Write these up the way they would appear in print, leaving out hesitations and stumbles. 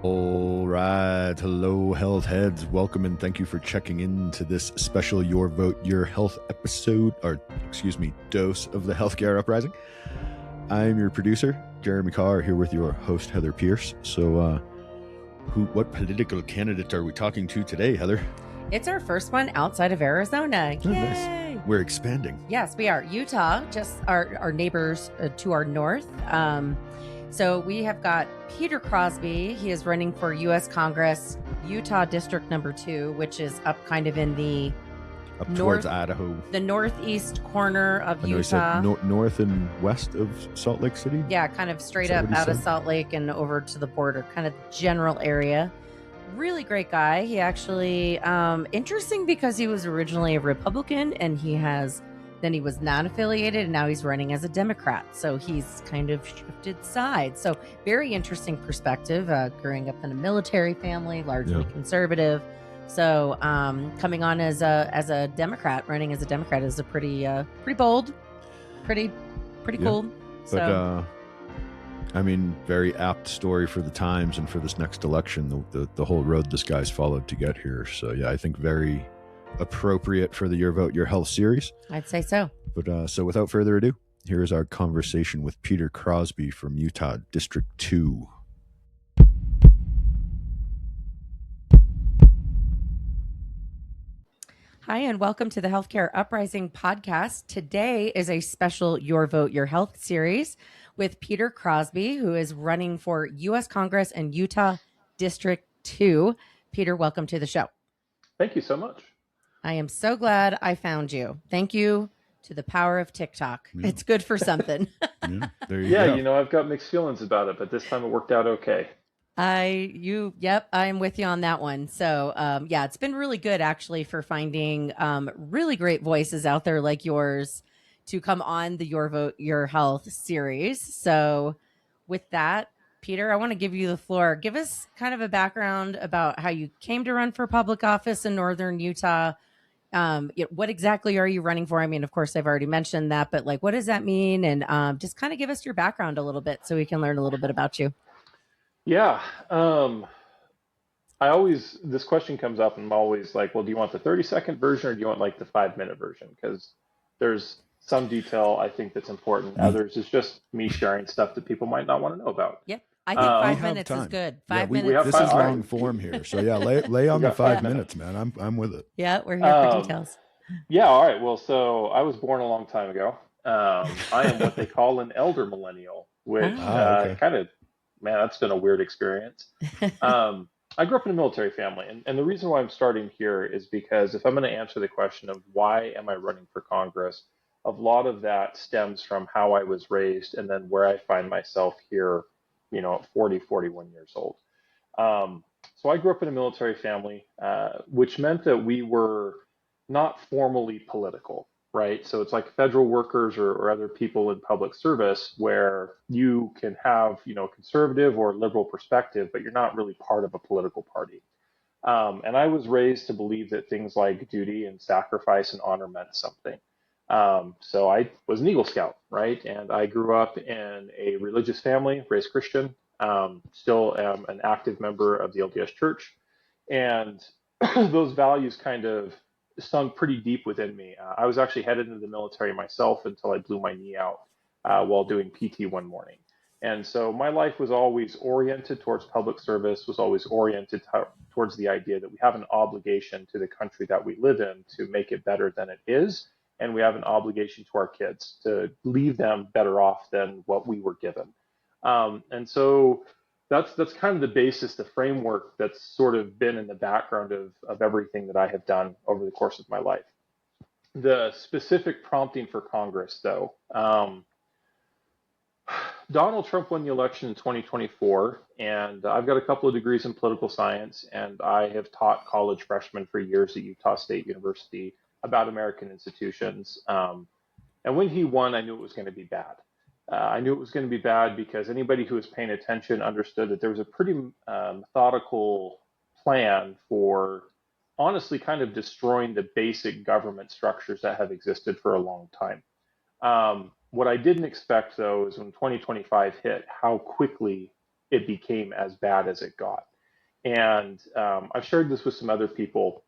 All right. Hello, health heads. Welcome and thank you for checking in to this special Your Vote, Your Health episode, dose of the Healthcare Uprising. I'm your producer, Jeremy Carr, here with your host, Heather Pierce. So, what political candidate are we talking to today, Heather? It's our first one outside of Arizona. Yay! Nice. We're expanding. Yes, we are. Utah, just our neighbors to our north. So we have got Peter Crosby. He is running for U.S. Congress, Utah District Number 2, which is up kind of in the towards Idaho, the northeast corner of Utah. North and west of Salt Lake City. Yeah, kind of straight up out of Salt Lake and over to the border, kind of general area. Really great guy. He actually interesting because he was originally a Republican and then he was non-affiliated and now he's running as a Democrat. So he's kind of shifted sides. So very interesting perspective. Growing up in a military family, largely conservative. So coming on as a Democrat, running as a Democrat is a pretty bold, pretty cool. But very apt story for the times and for this next election, the whole road this guy's followed to get here. So yeah, I think very appropriate for the Your Vote, Your Health series. I'd say so. But so without further ado, here is our conversation with Peter Crosby from Utah District 2. Hi, and welcome to the Healthcare Uprising podcast. Today is a special Your Vote, Your Health series with Peter Crosby, who is running for U.S. Congress and Utah District 2. Peter, welcome to the show. Thank you so much. I am so glad I found you. Thank you to the power of TikTok. Yeah. It's good for something. There you go. I've got mixed feelings about it, but this time it worked out okay. I'm with you on that one. So, it's been really good actually for finding really great voices out there like yours to come on the Your Vote, Your Health series. So with that, Peter, I want to give you the floor. Give us kind of a background about how you came to run for public office in Northern Utah. What exactly are you running for? I mean, of course, I've already mentioned that, but what does that mean? And just kind of give us your background a little bit so we can learn a little bit about you. Yeah. This question comes up and I'm always like, well, do you want the 30-second version or do you want the 5-minute version? Because there's some detail I think that's important. Others is just me sharing stuff that people might not want to know about. Yep. I think 5 minutes is good. 5 minutes. This is long form here. So yeah, lay on the 5 minutes, man. I'm with it. Yeah, we're here for details. Yeah. All right. Well, so I was born a long time ago. I am what they call an elder millennial, which that's been a weird experience. I grew up in a military family. And the reason why I'm starting here is because if I'm going to answer the question of why am I running for Congress, a lot of that stems from how I was raised and then where I find myself here, at 40, 41 years old. So I grew up in a military family, which meant that we were not formally political, right? So it's like federal workers or other people in public service where you can have, conservative or liberal perspective, but you're not really part of a political party. And I was raised to believe that things like duty and sacrifice and honor meant something. So I was an Eagle Scout, right? And I grew up in a religious family, raised Christian, still am an active member of the LDS Church. And those values kind of sunk pretty deep within me. I was actually headed into the military myself until I blew my knee out while doing PT one morning. And so my life was always oriented towards public service, was always oriented towards the idea that we have an obligation to the country that we live in to make it better than it is. And we have an obligation to our kids to leave them better off than what we were given. And so that's kind of the basis, the framework that's sort of been in the background of everything that I have done over the course of my life. The specific prompting for Congress, though, Donald Trump won the election in 2024, and I've got a couple of degrees in political science, and I have taught college freshmen for years at Utah State University about American institutions. And when he won, I knew it was going to be bad. I knew it was going to be bad because anybody who was paying attention understood that there was a pretty methodical plan for honestly kind of destroying the basic government structures that have existed for a long time. What I didn't expect, though, is when 2025 hit, how quickly it became as bad as it got. And I've shared this with some other people.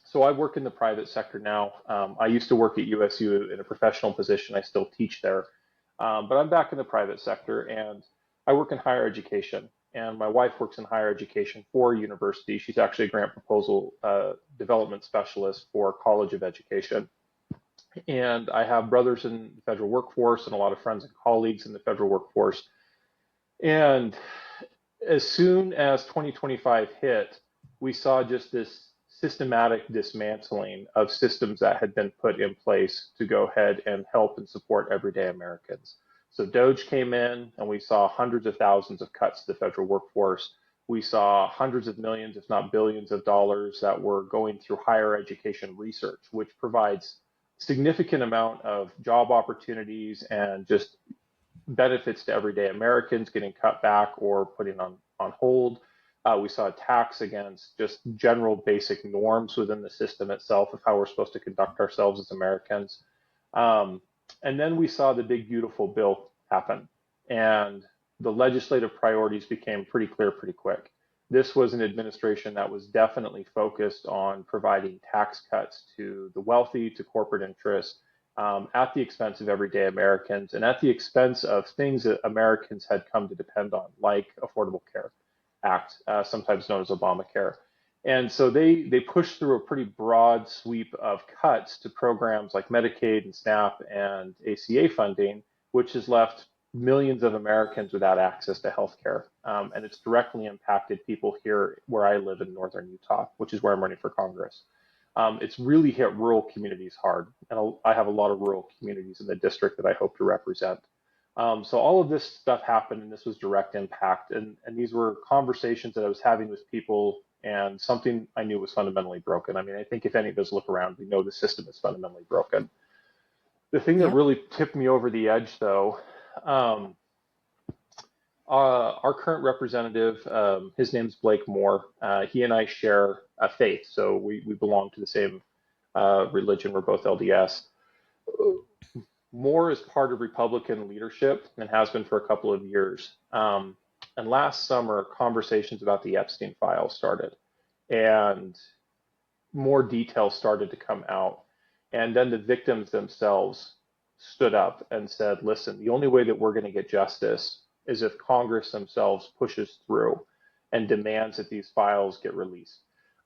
So I work in the private sector now. I used to work at USU in a professional position. I still teach there. But I'm back in the private sector and I work in higher education. And my wife works in higher education for a university. She's actually a grant proposal development specialist for College of Education. And I have brothers in the federal workforce and a lot of friends and colleagues in the federal workforce. And as soon as 2025 hit, we saw just this systematic dismantling of systems that had been put in place to go ahead and help and support everyday Americans. So DOGE came in and we saw hundreds of thousands of cuts to the federal workforce. We saw hundreds of millions, if not billions of dollars that were going through higher education research, which provides significant amount of job opportunities and just benefits to everyday Americans getting cut back or putting on hold. We saw attacks against just general basic norms within the system itself of how we're supposed to conduct ourselves as Americans. And then we saw the big, beautiful bill happen. And the legislative priorities became pretty clear pretty quick. This was an administration that was definitely focused on providing tax cuts to the wealthy, to corporate interests, at the expense of everyday Americans and at the expense of things that Americans had come to depend on, like Affordable Care Act, sometimes known as Obamacare. And so they pushed through a pretty broad sweep of cuts to programs like Medicaid and SNAP and ACA funding, which has left millions of Americans without access to health care. And it's directly impacted people here where I live in northern Utah, which is where I'm running for Congress. It's really hit rural communities hard. And I have a lot of rural communities in the district that I hope to represent. So all of this stuff happened and this was direct impact. And these were conversations that I was having with people and something I knew was fundamentally broken. I mean, I think if any of us look around, we know the system is fundamentally broken. The thing that really tipped me over the edge, though, our current representative, his name's Blake Moore. He and I share a faith, so we belong to the same religion. We're both LDS. Moore is part of Republican leadership and has been for a couple of years. And last summer, conversations about the Epstein files started, and more details started to come out. And then the victims themselves stood up and said, listen, the only way that we're going to get justice is if Congress themselves pushes through and demands that these files get released.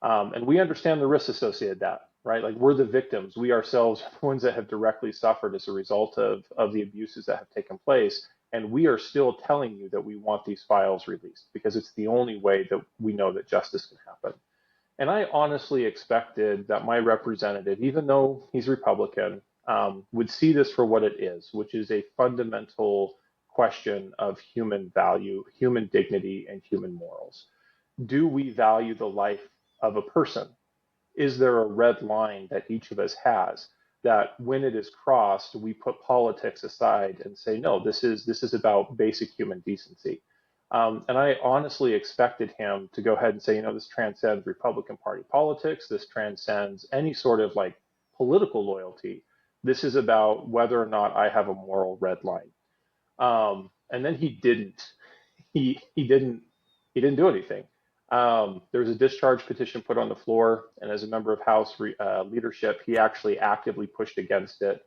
And we understand the risks associated with that, right? Like, we're the victims. We ourselves are the ones that have directly suffered as a result of the abuses that have taken place. And we are still telling you that we want these files released because it's the only way that we know that justice can happen. And I honestly expected that my representative, even though he's Republican, would see this for what it is, which is a fundamental question of human value, human dignity, and human morals. Do we value the life of a person? Is there a red line that each of us has that when it is crossed, we put politics aside and say, no, this is about basic human decency? And I honestly expected him to go ahead and say, this transcends Republican Party politics. This transcends any sort of like political loyalty. This is about whether or not I have a moral red line. And then he didn't. He didn't do anything. There was a discharge petition put on the floor, and as a member of House leadership, he actually actively pushed against it.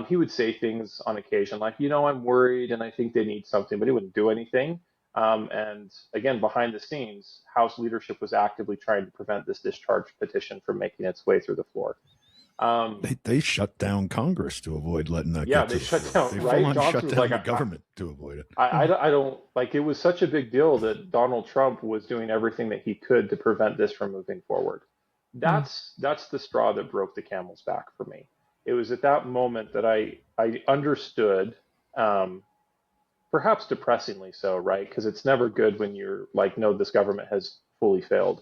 He would say things on occasion like, I'm worried and I think they need something, but he wouldn't do anything. And again, behind the scenes, House leadership was actively trying to prevent this discharge petition from making its way through the floor. They shut down Congress to avoid letting that get to the floor. Down, they right? shut down the government to avoid it. I don't like, it was such a big deal that Donald Trump was doing everything that he could to prevent this from moving forward. That's the straw that broke the camel's back for me. It was at that moment that I understood, perhaps depressingly so, right? Because it's never good when you're like, no, this government has fully failed.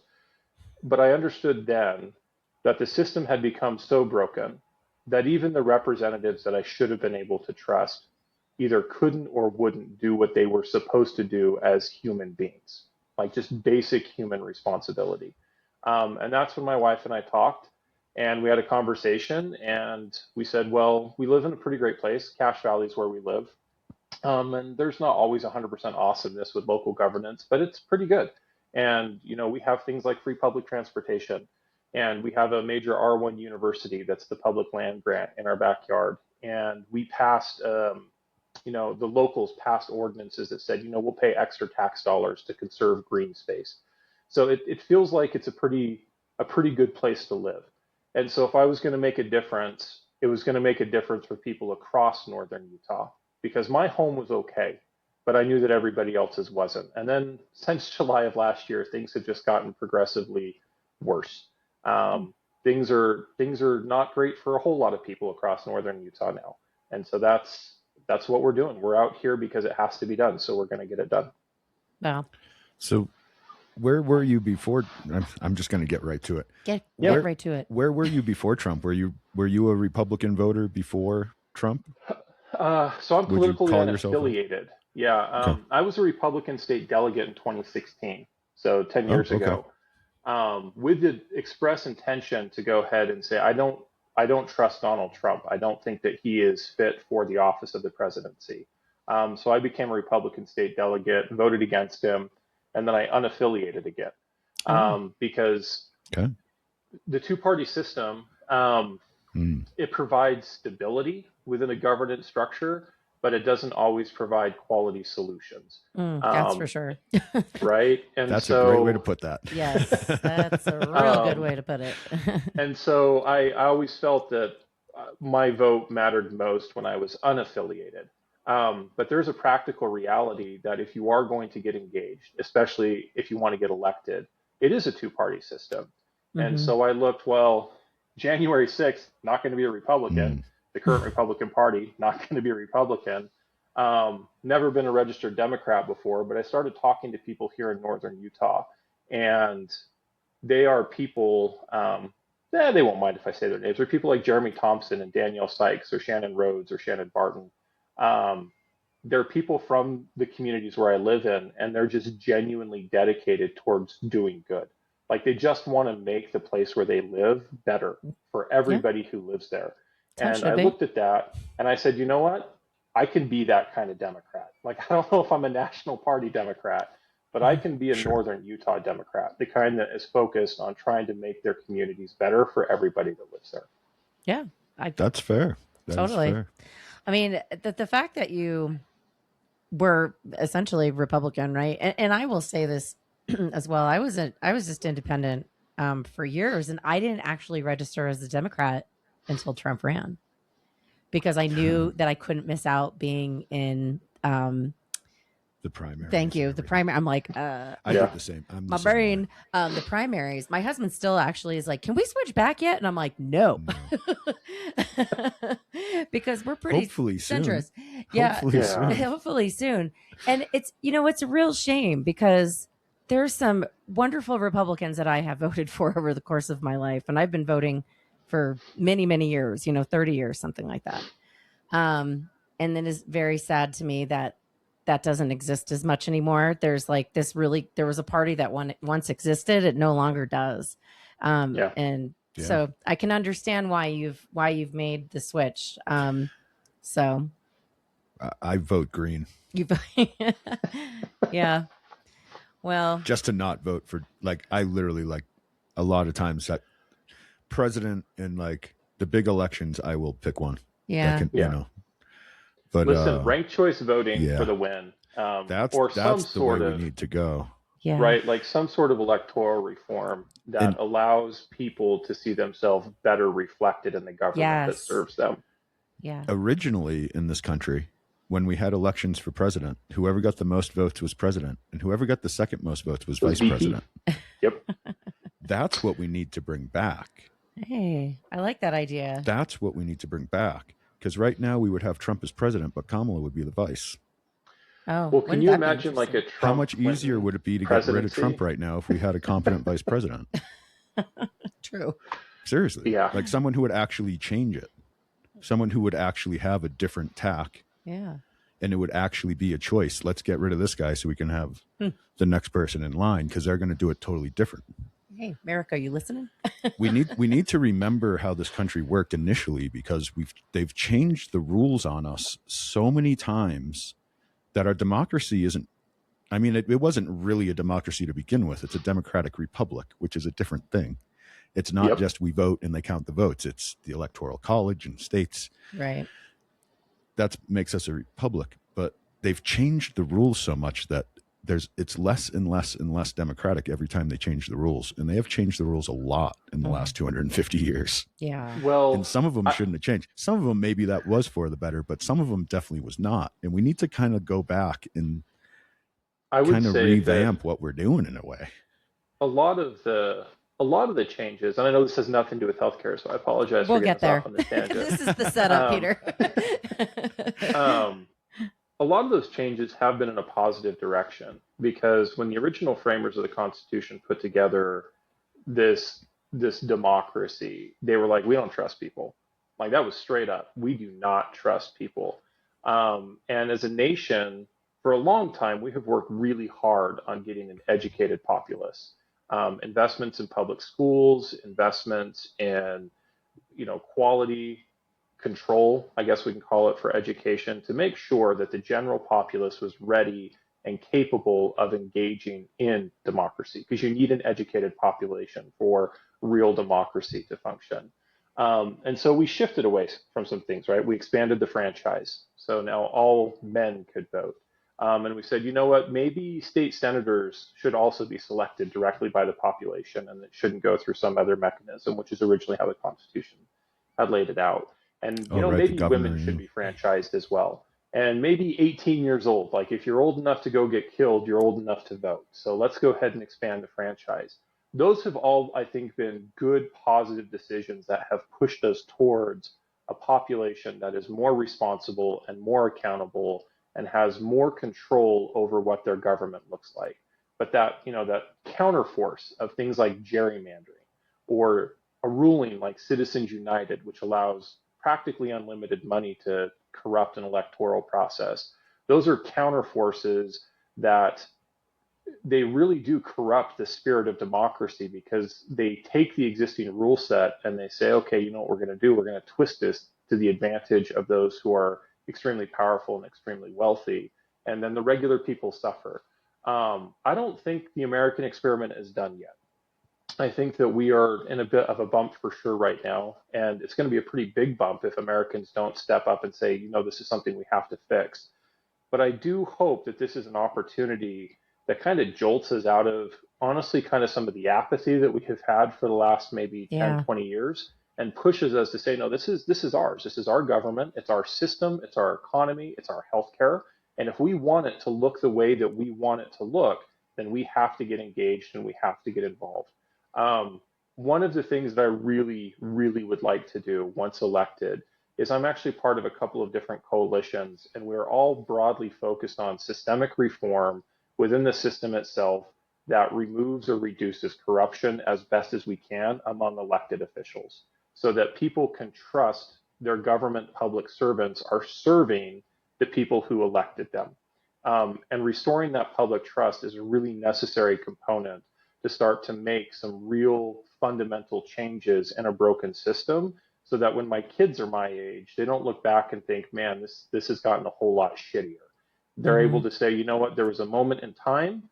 But I understood then that the system had become so broken that even the representatives that I should have been able to trust either couldn't or wouldn't do what they were supposed to do as human beings, like just basic human responsibility. And that's when my wife and I talked, and we had a conversation, and we said, well, we live in a pretty great place. Cache Valley is where we live. And there's not always 100% awesomeness with local governance, but it's pretty good. And, we have things like free public transportation, and we have a major R1 university that's the public land grant in our backyard. And we passed, the locals passed ordinances that said, we'll pay extra tax dollars to conserve green space. So it feels like it's a pretty good place to live. And so if I was going to make a difference, it was going to make a difference for people across northern Utah, because my home was okay, but I knew that everybody else's wasn't. And then since July of last year, things have just gotten progressively worse. Things are not great for a whole lot of people across northern Utah now. And so that's what we're doing. We're out here because it has to be done. So we're going to get it done. Wow. So where were you before? I'm just going to get right to it. Get right to it. Where were you before Trump? Were you a Republican voter before Trump? So I'm politically unaffiliated. Yeah. Okay. I was a Republican state delegate in 2016. So 10 years ago, with the express intention to go ahead and say, I don't trust Donald Trump. I don't think that he is fit for the office of the presidency. So I became a Republican state delegate, voted against him, and then I unaffiliated again, because the two-party system, it provides stability within a governance structure, but it doesn't always provide quality solutions. That's for sure. Right? And that's a great way to put that. Yes, that's a real good way to put it. And so I always felt that my vote mattered most when I was unaffiliated. But there's a practical reality that if you are going to get engaged, especially if you want to get elected, it is a two-party system. And so I looked, January 6th, not going to be a Republican. The current Republican Party, not going to be a Republican. Never been a registered Democrat before, but I started talking to people here in northern Utah, and they are people, they won't mind if I say their names. They're people like Jeremy Thompson and Danielle Sykes or Shannon Rhodes or Shannon Barton. They're people from the communities where I live in, and they're just genuinely dedicated towards doing good. Like, they just want to make the place where they live better for everybody who lives there. And I looked at that and I said, you know what? I can be that kind of Democrat. Like, I don't know if I'm a national party Democrat, but I can be a northern Utah Democrat, the kind that is focused on trying to make their communities better for everybody that lives there. Yeah. That's fair. Totally. Fair. I mean, the fact that you were essentially Republican, right? And I will say this as well. I was just independent for years, and I didn't actually register as a Democrat until Trump ran, because I knew that I couldn't miss out being in the primary. Thank you. The primary. I'm like, I did the same. My brain, the primaries. My husband still actually is like, can we switch back yet? And I'm like, no. Because we're pretty centrist. Hopefully soon. And it's, it's a real shame, because there's some wonderful Republicans that I have voted for over the course of my life. And I've been voting for many, many years, 30 years, something like that. And then it's very sad to me that doesn't exist as much anymore. There's like there was a party that once existed. It no longer does. So I can understand why you've made the switch. So I vote green. Yeah. Well, just to not vote for, I literally, a lot of times that president and the big elections, I will pick one. Yeah. But listen, ranked choice voting for the win. That's the way we need to go. Yeah. Right. Like some sort of electoral reform that allows people to see themselves better reflected in the government that serves them. Yeah. Originally in this country, when we had elections for president, whoever got the most votes was president, and whoever got the second most votes was vice president. Yep. That's what we need to bring back. Hey, I like that idea. That's what we need to bring back. Because right now we would have Trump as president, but Kamala would be the vice. Oh, well, can you imagine a Trump? How much easier would it be to get rid of Trump right now if we had a competent vice president? True. Seriously. Yeah. Someone who would actually change it. Someone who would actually have a different tack. Yeah. And it would actually be a choice. Let's get rid of this guy so we can have the next person in line, because they're going to do it totally different. Hey, America, are you listening? we need to remember how this country worked initially, because they've changed the rules on us so many times that our democracy isn't I mean, it wasn't really a democracy to begin with. It's a democratic republic, which is a different thing. It's not just we vote and they count the votes. It's the electoral college and states. Right. That makes us a republic. But they've changed the rules so much that it's less and less and less democratic every time they change the rules. And they have changed the rules a lot in the last 250 years. Yeah. Well, and some of them shouldn't have changed. Some of them, maybe that was for the better, but some of them definitely was not. And we need to kind of go back and kind of revamp what we're doing in a way. A lot of the changes, and I know this has nothing to do with healthcare, so I apologize for getting us off on this tangent. This is the setup, Peter. A lot of those changes have been in a positive direction, because when the original framers of the Constitution put together this democracy, they were like, we don't trust people. Like, that was straight up. We do not trust people. And as a nation, for a long time, we have worked really hard on getting an educated populace. Investments in public schools, investments in, quality control, I guess we can call it, for education, to make sure that the general populace was ready and capable of engaging in democracy, because you need an educated population for real democracy to function. And so we shifted away from some things, right? We expanded the franchise. So now all men could vote. And we said, you know what, maybe state senators should also be selected directly by the population, and it shouldn't go through some other mechanism, which is originally how the Constitution had laid it out. And, maybe women should be franchised as well. And maybe 18 years old, like if you're old enough to go get killed, you're old enough to vote. So let's go ahead and expand the franchise. Those have all, I think, been good, positive decisions that have pushed us towards a population that is more responsible and more accountable and has more control over what their government looks like. But that, that counterforce of things like gerrymandering, or a ruling like Citizens United, which allows practically unlimited money to corrupt an electoral process, those are counterforces that they really do corrupt the spirit of democracy, because they take the existing rule set and they say, okay, you know what we're going to do? We're going to twist this to the advantage of those who are extremely powerful and extremely wealthy, and then the regular people suffer. I don't think the American experiment is done yet. I think that we are in a bit of a bump for sure right now, and it's going to be a pretty big bump if Americans don't step up and say, this is something we have to fix. But I do hope that this is an opportunity that kind of jolts us out of, honestly, kind of some of the apathy that we have had for the last maybe 10, 20 years, and pushes us to say, no, this is ours. This is our government. It's our system. It's our economy. It's our healthcare. And if we want it to look the way that we want it to look, then we have to get engaged and we have to get involved. One of the things that I really, really would like to do once elected is I'm actually part of a couple of different coalitions, and we're all broadly focused on systemic reform within the system itself that removes or reduces corruption as best as we can among elected officials, so that people can trust their government public servants are serving the people who elected them. And restoring that public trust is a really necessary component to start to make some real fundamental changes in a broken system, so that when my kids are my age, they don't look back and think, man, this has gotten a whole lot shittier. They're able to say, you know what, there was a moment in time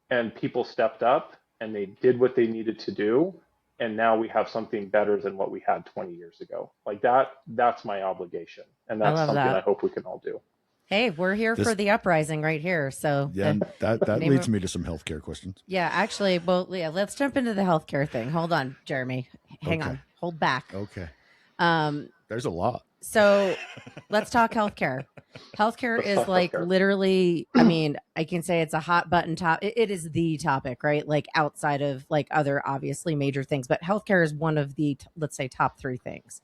and people stepped up and they did what they needed to do, and now we have something better than what we had 20 years ago. Like that's my obligation, and that's something I hope we can all do. Hey, we're here for the uprising right here. So yeah, that leads me to some healthcare questions. Yeah, actually, let's jump into the healthcare thing. Hold on, Jeremy. Hang on. Hold back. Okay. There's a lot. So let's talk healthcare. Healthcare is like literally, I mean, I can say it's a hot button it is the topic, right? Like outside of like other obviously major things, but healthcare is one of the, let's say, top 3 things.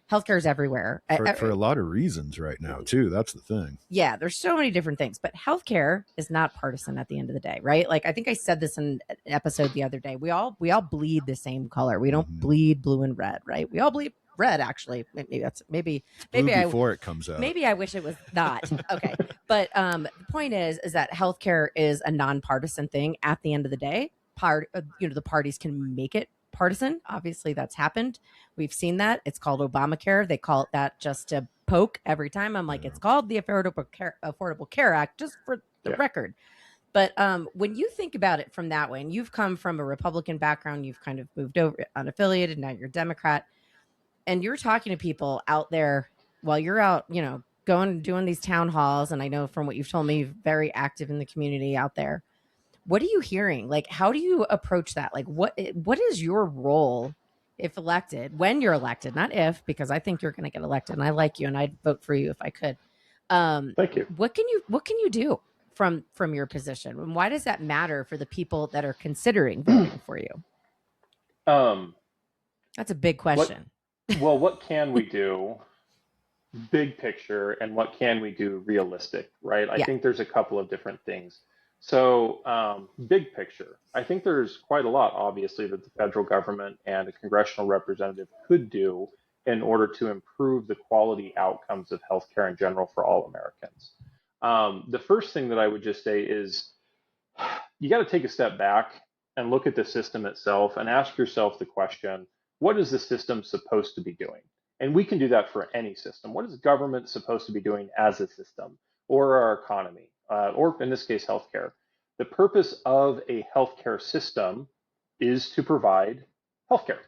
Healthcare is everywhere for a lot of reasons right now too. That's the thing. Yeah, there's so many different things, but healthcare is not partisan at the end of the day, right? Like I think I said this in an episode the other day. We all bleed the same color. We don't bleed blue and red, right? We all bleed red, actually. Maybe before it comes out. Maybe I wish it was not. Okay, but the point is that healthcare is a nonpartisan thing. At the end of the day, the parties can make it partisan. Obviously, that's happened. We've seen that. It's called Obamacare. They call it that just to poke every time. I'm like, it's called the Affordable Care Act, just for the record. But when you think about it from that way, and you've come from a Republican background, you've kind of moved over unaffiliated, now you're a Democrat, and you're talking to people out there while you're out, going and doing these town halls. And I know from what you've told me, you're very active in the community out there. What are you hearing? Like, how do you approach that? Like, what is your role if elected, when you're elected, not if, because I think you're going to get elected and I like you and I'd vote for you if I could. Thank you. What can you do from your position? And why does that matter for the people that are considering voting for you? That's a big question. What can we do big picture and what can we do realistic, right? I think there's a couple of different things. So big picture, I think there's quite a lot, obviously, that the federal government and a congressional representative could do in order to improve the quality outcomes of healthcare in general for all Americans. The first thing that I would just say is you got to take a step back and look at the system itself and ask yourself the question, what is the system supposed to be doing? And we can do that for any system. What is government supposed to be doing as a system, or our economy, or in this case, healthcare? The purpose of a healthcare system is to provide healthcare.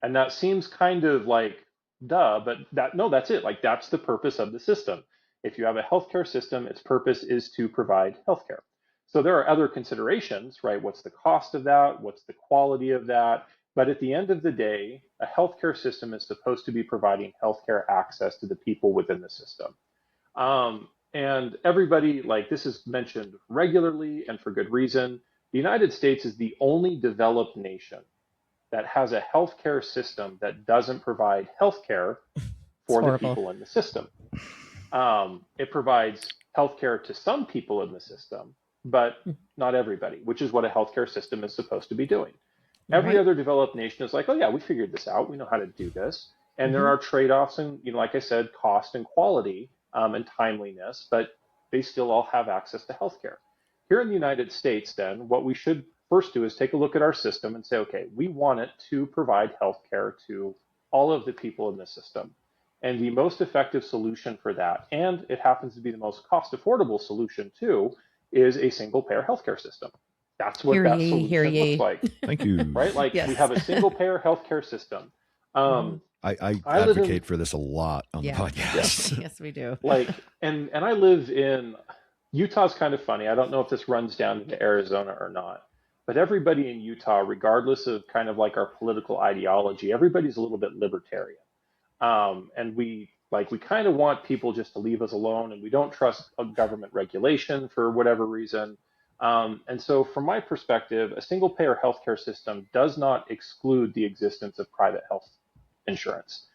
And that seems kind of like duh, but that's it. Like, that's the purpose of the system. If you have a healthcare system, its purpose is to provide healthcare. So there are other considerations, right? What's the cost of that? What's the quality of that? But at the end of the day, a healthcare system is supposed to be providing healthcare access to the people within the system. And everybody, like, this is mentioned regularly and for good reason. The United States is the only developed nation that has a healthcare system that doesn't provide healthcare for the people in the system. It provides healthcare to some people in the system, but not everybody, which is what a healthcare system is supposed to be doing. Every other developed nation is like, oh yeah, we figured this out. We know how to do this. And there are trade-offs in, like I said, cost and quality and timeliness, but they still all have access to healthcare. Here in the United States, then, what we should first do is take a look at our system and say, okay, we want it to provide healthcare to all of the people in the system. And the most effective solution for that, and it happens to be the most cost-affordable solution too, is a single-payer healthcare system. That's what that solution looks like. Thank you. Right? Like, we have a single-payer healthcare system. I advocate for this a lot on the podcast. Yes, we do. Like, and I live in Utah's kind of funny. I don't know if this runs down into Arizona or not, but everybody in Utah, regardless of kind of like our political ideology, everybody's a little bit libertarian. And we kind of want people just to leave us alone, and we don't trust government regulation for whatever reason. And so from my perspective, a single payer healthcare system does not exclude the existence of private health insurance.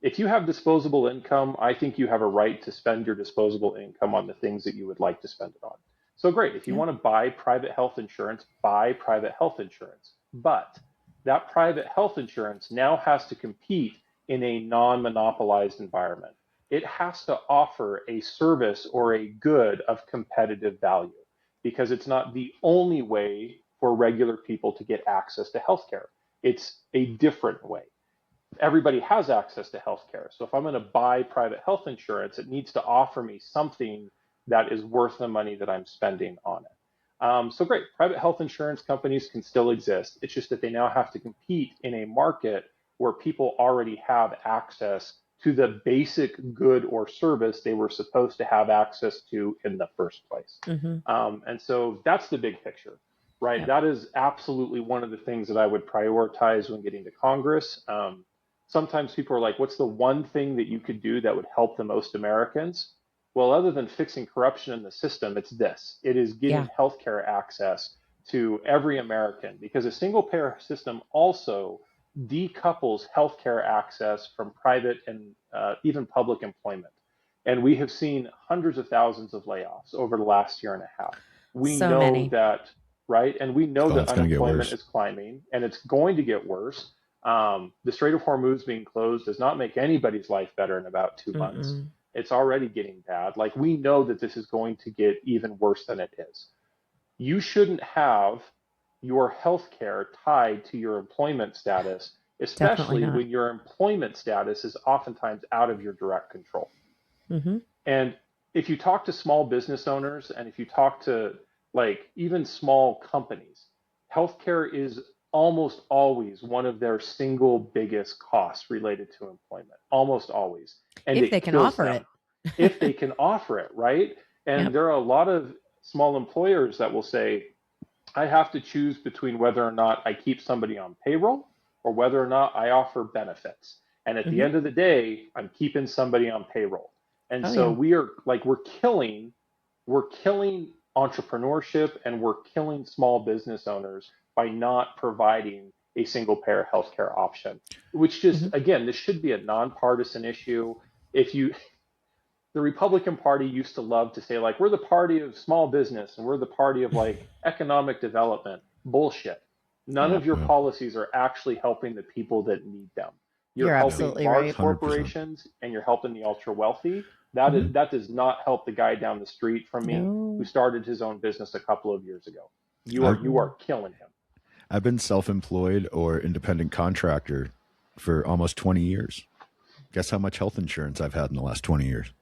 If you have disposable income, I think you have a right to spend your disposable income on the things that you would like to spend it on. So great, if you want to buy private health insurance, buy private health insurance. But that private health insurance now has to compete in a non-monopolized environment. It has to offer a service or a good of competitive value, because it's not the only way for regular people to get access to healthcare. It's a different way. Everybody has access to healthcare. So if I'm going to buy private health insurance, it needs to offer me something that is worth the money that I'm spending on it. So great, private health insurance companies can still exist. It's just that they now have to compete in a market where people already have access to the basic good or service they were supposed to have access to in the first place. And so that's the big picture, right? That is absolutely one of the things that I would prioritize when getting to Congress. Sometimes people are like, what's the one thing that you could do that would help the most Americans? Well, other than fixing corruption in the system, it's this. It is getting healthcare access to every American, because a single payer system also decouples healthcare access from private and even public employment. And we have seen hundreds of thousands of layoffs over the last year and a half. We know that, right? And we know that unemployment is climbing, and it's going to get worse. The Strait of Hormuz being closed does not make anybody's life better in about 2 months. It's already getting bad. Like, we know that this is going to get even worse than it is. You shouldn't have your health care tied to your employment status, especially when your employment status is oftentimes out of your direct control. And if you talk to small business owners, and if you talk to like even small companies, healthcare is almost always one of their single biggest costs related to employment, almost always. And if it they can kills offer them it. if they can offer it, right? And Yep. there are a lot of small employers that will say, I have to choose between whether or not I keep somebody on payroll or whether or not I offer benefits. And at the end of the day, I'm keeping somebody on payroll. And so we are like, we're killing entrepreneurship and we're killing small business owners by not providing a single payer healthcare option, which just, again, this should be a nonpartisan issue. If you, the Republican Party used to love to say, like, we're the party of small business and we're the party of like economic development. Bullshit. None of your policies are actually helping the people that need them. You're helping large right. corporations and you're helping the ultra wealthy. That does not help the guy down the street from me who started his own business a couple of years ago. You are killing him. I've been self-employed or independent contractor for almost 20 years. Guess how much health insurance I've had in the last 20 years?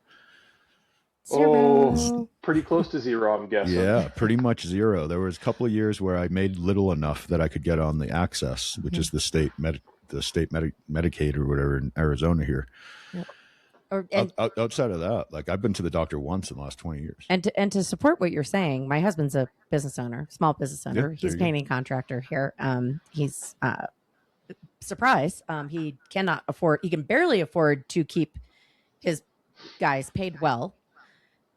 Zero. Pretty close to zero, I'm guessing. Yeah, pretty much zero. There was a couple of years where I made little enough that I could get on the Access, which is the state Medicaid or whatever in Arizona here. Yep. Outside of that, like I've been to the doctor once in the last 20 years. And to support what you're saying, my husband's a business owner, small business owner. He's a painting contractor here. He's surprise. He can barely afford to keep his guys paid well.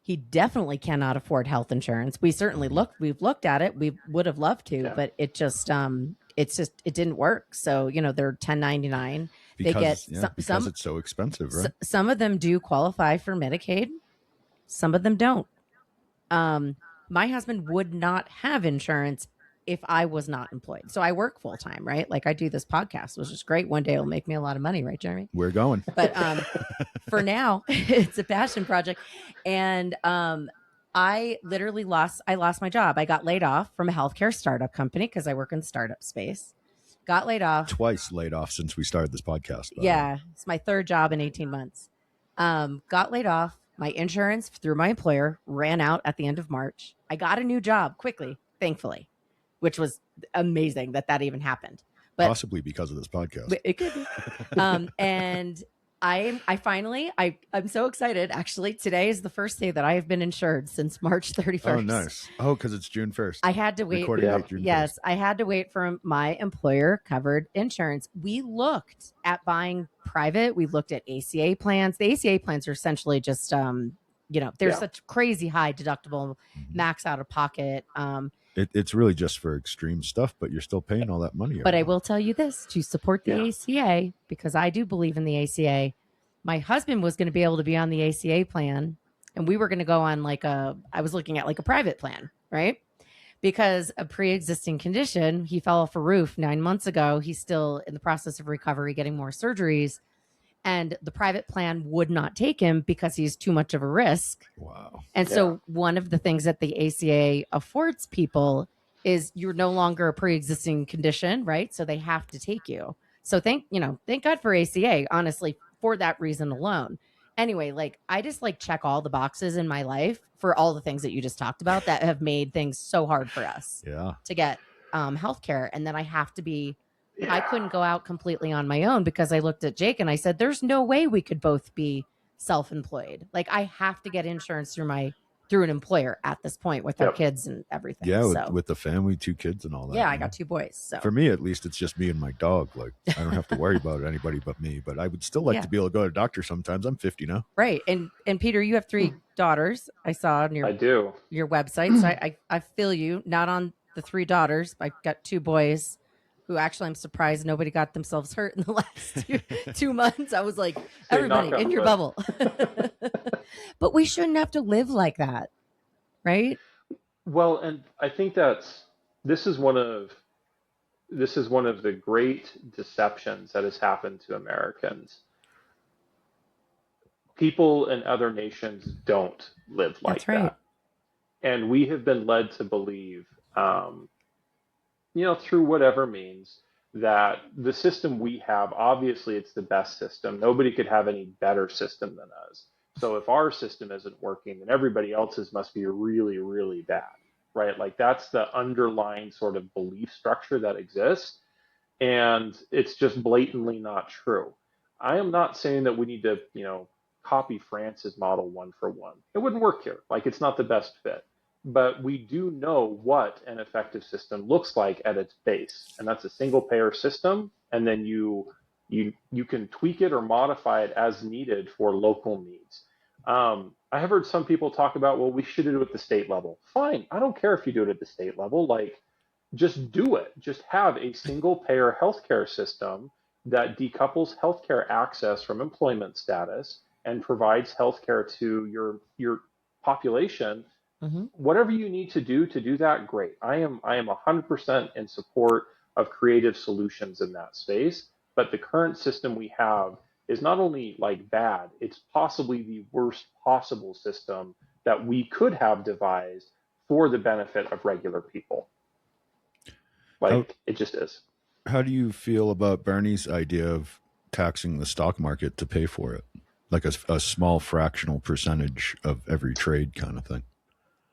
He definitely cannot afford health insurance. We've looked at it. We would have loved to, but it didn't work. So, they're 1099. Because it's so expensive, right? Some of them do qualify for Medicaid. Some of them don't. My husband would not have insurance if I was not employed. So I work full time, right? Like I do this podcast, which is great. One day it'll make me a lot of money, right, Jeremy? We're going. But for now, it's a passion project. And I literally lost my job. I got laid off from a healthcare startup company because I work in the startup space. Got laid off. Twice laid off since we started this podcast. Yeah. It's my third job in 18 months. Got laid off. My insurance through my employer ran out at the end of March. I got a new job quickly, thankfully, which was amazing that even happened. But possibly because of this podcast. It could be. And I'm so excited. Actually, today is the first day that I have been insured since March 31st. Oh, nice. Oh, because it's June 1st. I had to wait. Yes, I had to wait for my employer covered insurance. We looked at buying private. We looked at ACA plans. The ACA plans are essentially just, there's such crazy high deductible, max out of pocket. It's really just for extreme stuff, but you're still paying all that money. But I will tell you this, to support the ACA, because I do believe in the ACA, my husband was going to be able to be on the ACA plan, and we were going to go on I was looking at a private plan, right? Because a pre-existing condition, he fell off a roof 9 months ago. He's still in the process of recovery, getting more surgeries. And the private plan would not take him because he's too much of a risk. Wow. And so one of the things that the ACA affords people is you're no longer a pre-existing condition, right? So they have to take you. So thank God for ACA, honestly, for that reason alone. Anyway, I just check all the boxes in my life for all the things that you just talked about that have made things so hard for us to get healthcare. And then I couldn't go out completely on my own because I looked at Jake and I said, there's no way we could both be self-employed. I have to get insurance through an employer at this point with our kids and everything. Yeah, with the family, 2 kids and all that. Yeah, I got 2 boys. So for me, at least, it's just me and my dog. I don't have to worry about anybody but me. But I would still like to be able to go to a doctor sometimes. I'm 50 now. Right. And Peter, you have 3 daughters. I saw on your website. So I feel you. Not on the 3 daughters. I got 2 boys. Who actually I'm surprised nobody got themselves hurt in the last 2 months. I was like, everybody in your bubble. But we shouldn't have to live like that, right? Well, and I think this is one of the great deceptions that has happened to Americans. People in other nations don't live like that. And we have been led to believe through whatever means, that the system we have, obviously it's the best system. Nobody could have any better system than us. So if our system isn't working, then everybody else's must be really, really bad. right? Like that's the underlying sort of belief structure that exists. And it's just blatantly not true. I am not saying that we need to, copy France's model one for one. It wouldn't work here. Like it's not the best fit. But we do know what an effective system looks like at its base, and that's a single payer system. And then you can tweak it or modify it as needed for local needs. I have heard some people talk about, well, we should do it at the state level. Fine, I don't care if you do it at the state level. Like, just do it. Just have a single payer healthcare system that decouples healthcare access from employment status and provides healthcare to your population. Mm-hmm. Whatever you need to do that, great. I am 100% in support of creative solutions in that space. But the current system we have is not only like bad, it's possibly the worst possible system that we could have devised for the benefit of regular people. Like it just is. How do you feel about Bernie's idea of taxing the stock market to pay for it? Like a small fractional percentage of every trade kind of thing.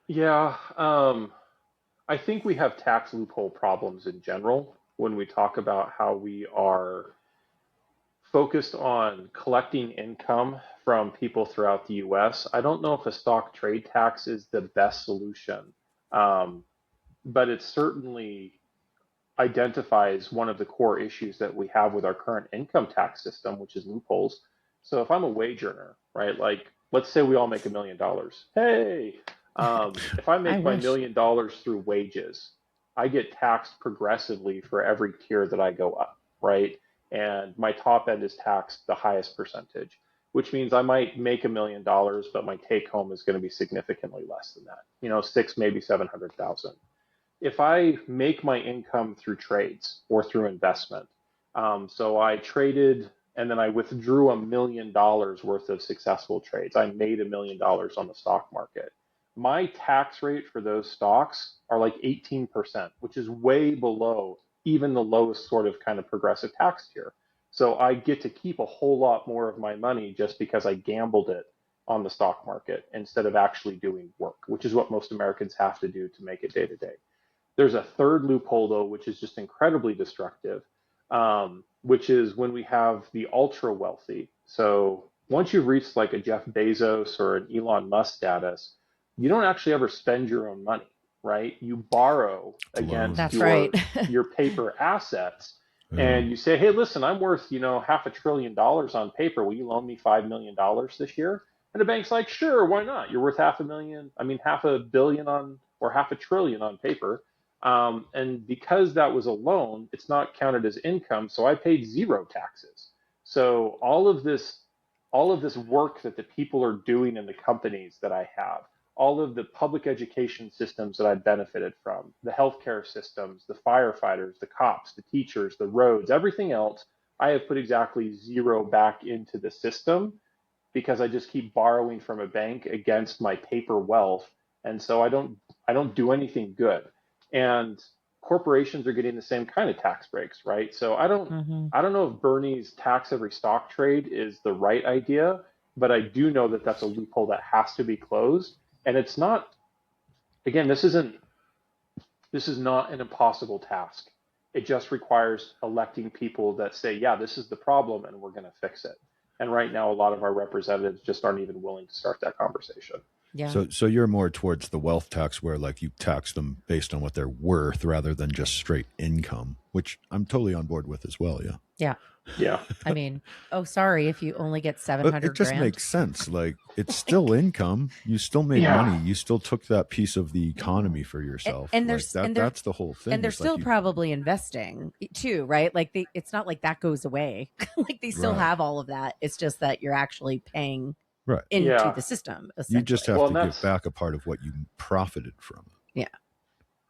Yeah. I think we have tax loophole problems in general when we talk about how we are focused on collecting income from people throughout the US. I don't know if a stock trade tax is the best solution, but it certainly identifies one of the core issues that we have with our current income tax system, which is loopholes. So if I'm a wage earner, right, like let's say we all make $1 million. Hey, if I make my $1 million through wages, I get taxed progressively for every tier that I go up, right? And my top end is taxed the highest percentage, which means I might make $1 million, but my take home is going to be significantly less than that, 6, maybe 700,000. If I make my income through trades or through investment, so I traded and then I withdrew $1 million worth of successful trades. I made $1 million on the stock market. My tax rate for those stocks are like 18%, which is way below even the lowest sort of kind of progressive tax tier. So I get to keep a whole lot more of my money just because I gambled it on the stock market instead of actually doing work, which is what most Americans have to do to make it day to day. There's a third loophole, though, which is just incredibly destructive, which is when we have the ultra wealthy. So once you've reached like a Jeff Bezos or an Elon Musk status, you don't actually ever spend your own money, right? You borrow against your paper assets. And you say, hey, listen, I'm worth, $500 billion on paper. Will you loan me $5 million this year? And the bank's like, sure, why not? You're worth $500 million on, or $500 billion on paper. And because that was a loan, it's not counted as income. So I paid zero taxes. So all of this work that the people are doing in the companies that I have, all of the public education systems that I benefited from, the healthcare systems, the firefighters, the cops, the teachers, the roads, everything else, I have put exactly zero back into the system because I just keep borrowing from a bank against my paper wealth. And so I don't do anything good. And corporations are getting the same kind of tax breaks, right? So I don't know if Bernie's tax every stock trade is the right idea, but I do know that that's a loophole that has to be closed. And it's not, again, this is not an impossible task. It just requires electing people that say, yeah, this is the problem and we're going to fix it. And right now, a lot of our representatives just aren't even willing to start that conversation. Yeah. So you're more towards the wealth tax where like you tax them based on what they're worth rather than just straight income, which I'm totally on board with as well. Yeah. Yeah. Yeah. I mean, sorry if you only get 700 It just makes sense. Like it's still income. You still made money. You still took that piece of the economy for yourself. And that's the whole thing. And they're still probably investing too, right? Like it's not like that goes away. Like they still have all of that. It's just that you're actually paying into the system. You just have to give back a part of what you profited from. Yeah.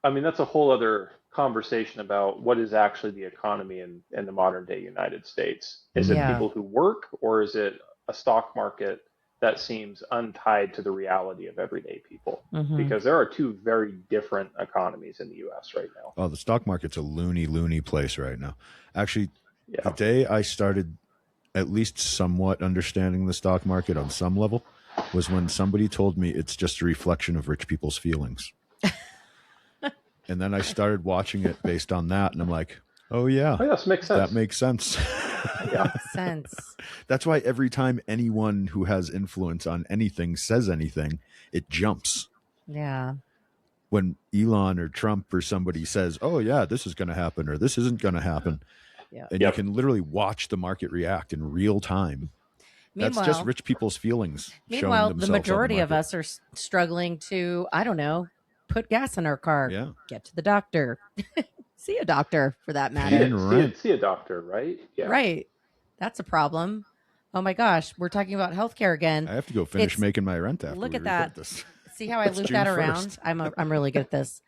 I mean, that's a whole other conversation about what is actually the economy in the modern day United States. Is it people who work, or is it a stock market that seems untied to the reality of everyday people? Because there are two very different economies in the US right now. Oh, the stock market's a loony place right now. Actually, the day I started at least somewhat understanding the stock market on some level was when somebody told me it's just a reflection of rich people's feelings. And then I started watching it based on that, and I'm like, oh yeah, yes, makes sense. That makes sense. Yeah, makes sense. That's why every time anyone who has influence on anything says anything, it jumps. Yeah. When Elon or Trump or somebody says, oh yeah, this is going to happen or this isn't going to happen. Yeah. And you can literally watch the market react in real time. That's just rich people's feelings. Meanwhile, the majority of us are struggling to, I don't know, put gas in our car, get to the doctor, see a doctor for that matter. See a doctor, right? Yeah. Right. That's a problem. Oh my gosh, we're talking about healthcare again. I have to go finish making my rent after look we at that. This. See how I loop that around? I'm really good at this.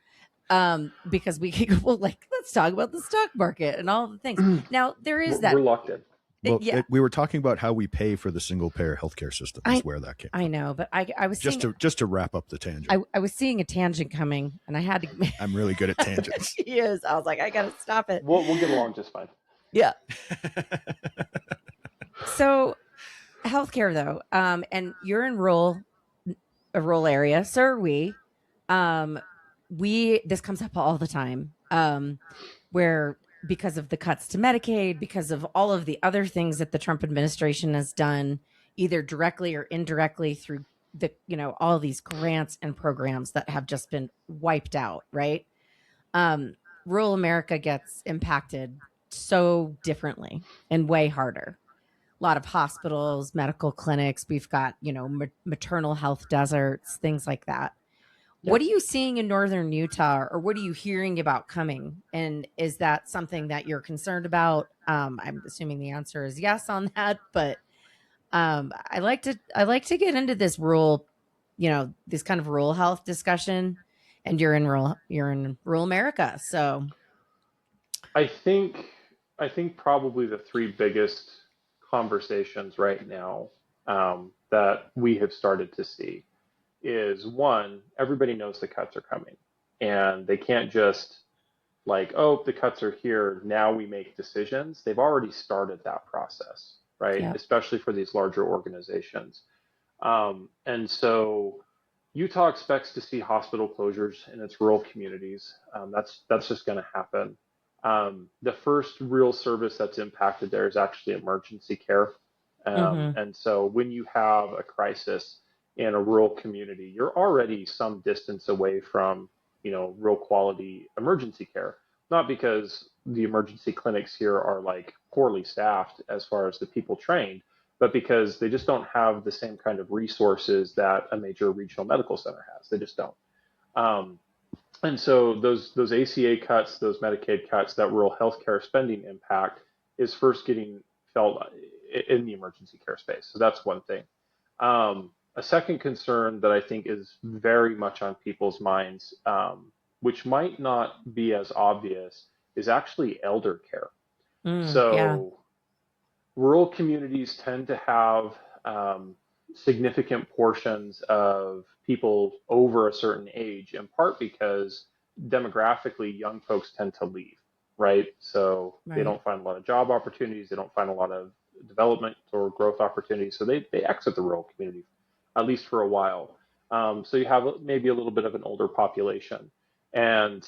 Because we can go, let's talk about the stock market and all the things. Now there is that we're locked in. Well, we were talking about how we pay for the single payer healthcare system. Is where that came from. I know, but I was just to wrap up the tangent. I was seeing a tangent coming, and I had to. I'm really good at tangents. He is. I was like, I got to stop it. We'll get along just fine. Yeah. So, healthcare though, and you're in a rural area, so are we. This comes up all the time, where because of the cuts to Medicaid, because of all of the other things that the Trump administration has done, either directly or indirectly through all of these grants and programs that have just been wiped out, right? Rural America gets impacted so differently and way harder. A lot of hospitals, medical clinics, we've got, maternal health deserts, things like that. What are you seeing in northern Utah, or what are you hearing about coming? And is that something that you're concerned about? I'm assuming the answer is yes on that, but I like to get into this rural, this kind of rural health discussion. And you're in rural America, so I think probably the three biggest conversations right now that we have started to see is, one, everybody knows the cuts are coming, and they can't just the cuts are here, now we make decisions. They've already started that process, right? Yeah. Especially for these larger organizations. And so Utah expects to see hospital closures in its rural communities. That's just going to happen. The first real service that's impacted there is actually emergency care. And so when you have a crisis in a rural community, you're already some distance away from, real quality emergency care. Not because the emergency clinics here are poorly staffed as far as the people trained, but because they just don't have the same kind of resources that a major regional medical center has. They just don't. And so those ACA cuts, those Medicaid cuts, that rural healthcare spending impact is first getting felt in the emergency care space. So that's one thing. A second concern that I think is very much on people's minds, which might not be as obvious, is actually elder care. Rural communities tend to have significant portions of people over a certain age, in part because demographically young folks tend to leave, right? So they don't find a lot of job opportunities, they don't find a lot of development or growth opportunities, so they exit the rural community, at least for a while. So you have maybe a little bit of an older population. And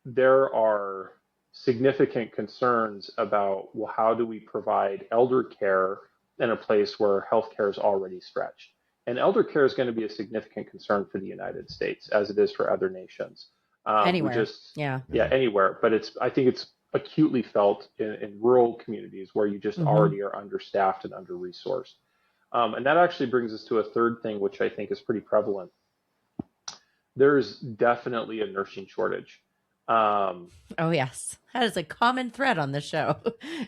there are significant concerns about, well, how do we provide elder care in a place where healthcare is already stretched? And elder care is going to be a significant concern for the United States, as it is for other nations. Anywhere. Anywhere. But I think it's acutely felt in rural communities where you just already are understaffed and under-resourced. And that actually brings us to a third thing, which I think is pretty prevalent. There's definitely a nursing shortage. Oh, yes. That is a common thread on the show.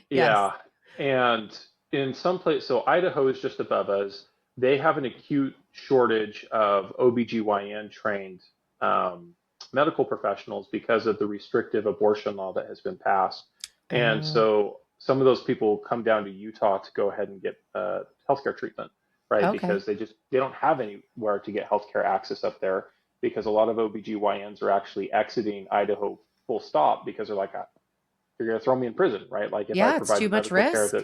Yeah. And in some places, so Idaho is just above us. They have an acute shortage of OBGYN trained medical professionals because of the restrictive abortion law that has been passed. And so some of those people come down to Utah to go ahead and get healthcare treatment, right? Because they don't have anywhere to get healthcare access up there, because a lot of OBGYNs are actually exiting Idaho full stop because they're like, you're going to throw me in prison, right? Like if I provide too much risk.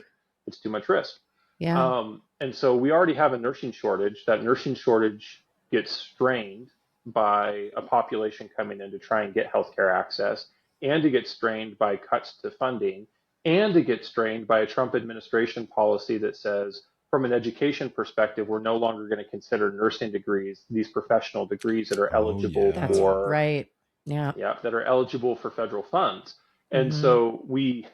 It's too much risk. Yeah. And so we already have a nursing shortage. That nursing shortage gets strained by a population coming in to try and get healthcare access, and to get strained by cuts to funding, and to get strained by a Trump administration policy that says, from an education perspective, we're no longer going to consider nursing degrees, these professional degrees that are eligible That's for right. Yeah. that are eligible for federal funds. And Mm-hmm. so we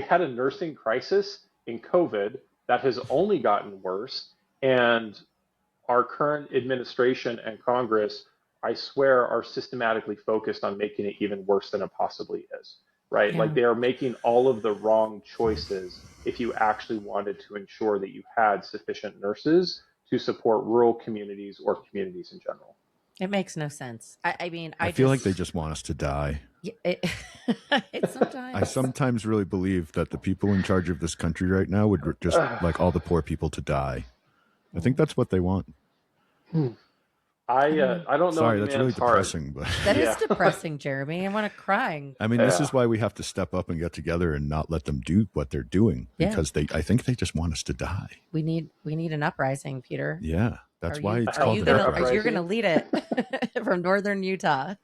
had a nursing crisis in COVID that has only gotten worse. And our current administration and Congress, I swear, are systematically focused on making it even worse than it possibly is, right? Yeah. Like, they are making all of the wrong choices if you actually wanted to ensure that you had sufficient nurses to support rural communities or communities in general. It makes no sense. I mean, I feel like they just want us to die. Sometimes. I sometimes really believe that the people in charge of this country right now would just like all the poor people to die. I think that's what they want. I don't know. Sorry, that's really depressing, but that is depressing, Jeremy. I want to cry. I mean, this is why we have to step up and get together and not let them do what they're doing, because I think they just want us to die. We need an uprising, Peter. Yeah, that's why it's called an uprising. You're going to lead it from northern Utah.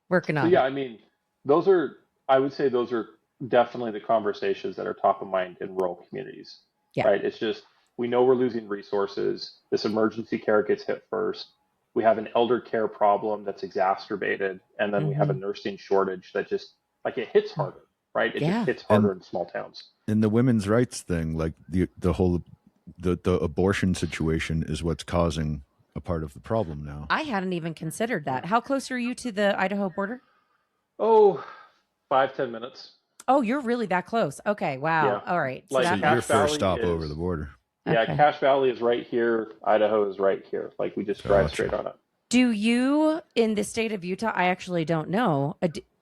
Working on it. Yeah, I mean, I would say those are definitely the conversations that are top of mind in rural communities. Yeah. Right. It's just, we know we're losing resources. This emergency care gets hit first. We have an elder care problem that's exacerbated. And then we have a nursing shortage that just, like, it hits harder, right? It just hits harder in small towns. And the women's rights thing, like the whole abortion situation is what's causing a part of the problem now. I hadn't even considered that. How close are you to the Idaho border? Oh, 5-10 minutes. Oh, you're really that close. Okay. Wow. Yeah. All right. Like, so your first stop over the border. Yeah, Okay. Cache Valley is right here. Idaho is right here. Like, we just drive straight on it. Do you, in the state of Utah, I actually don't know,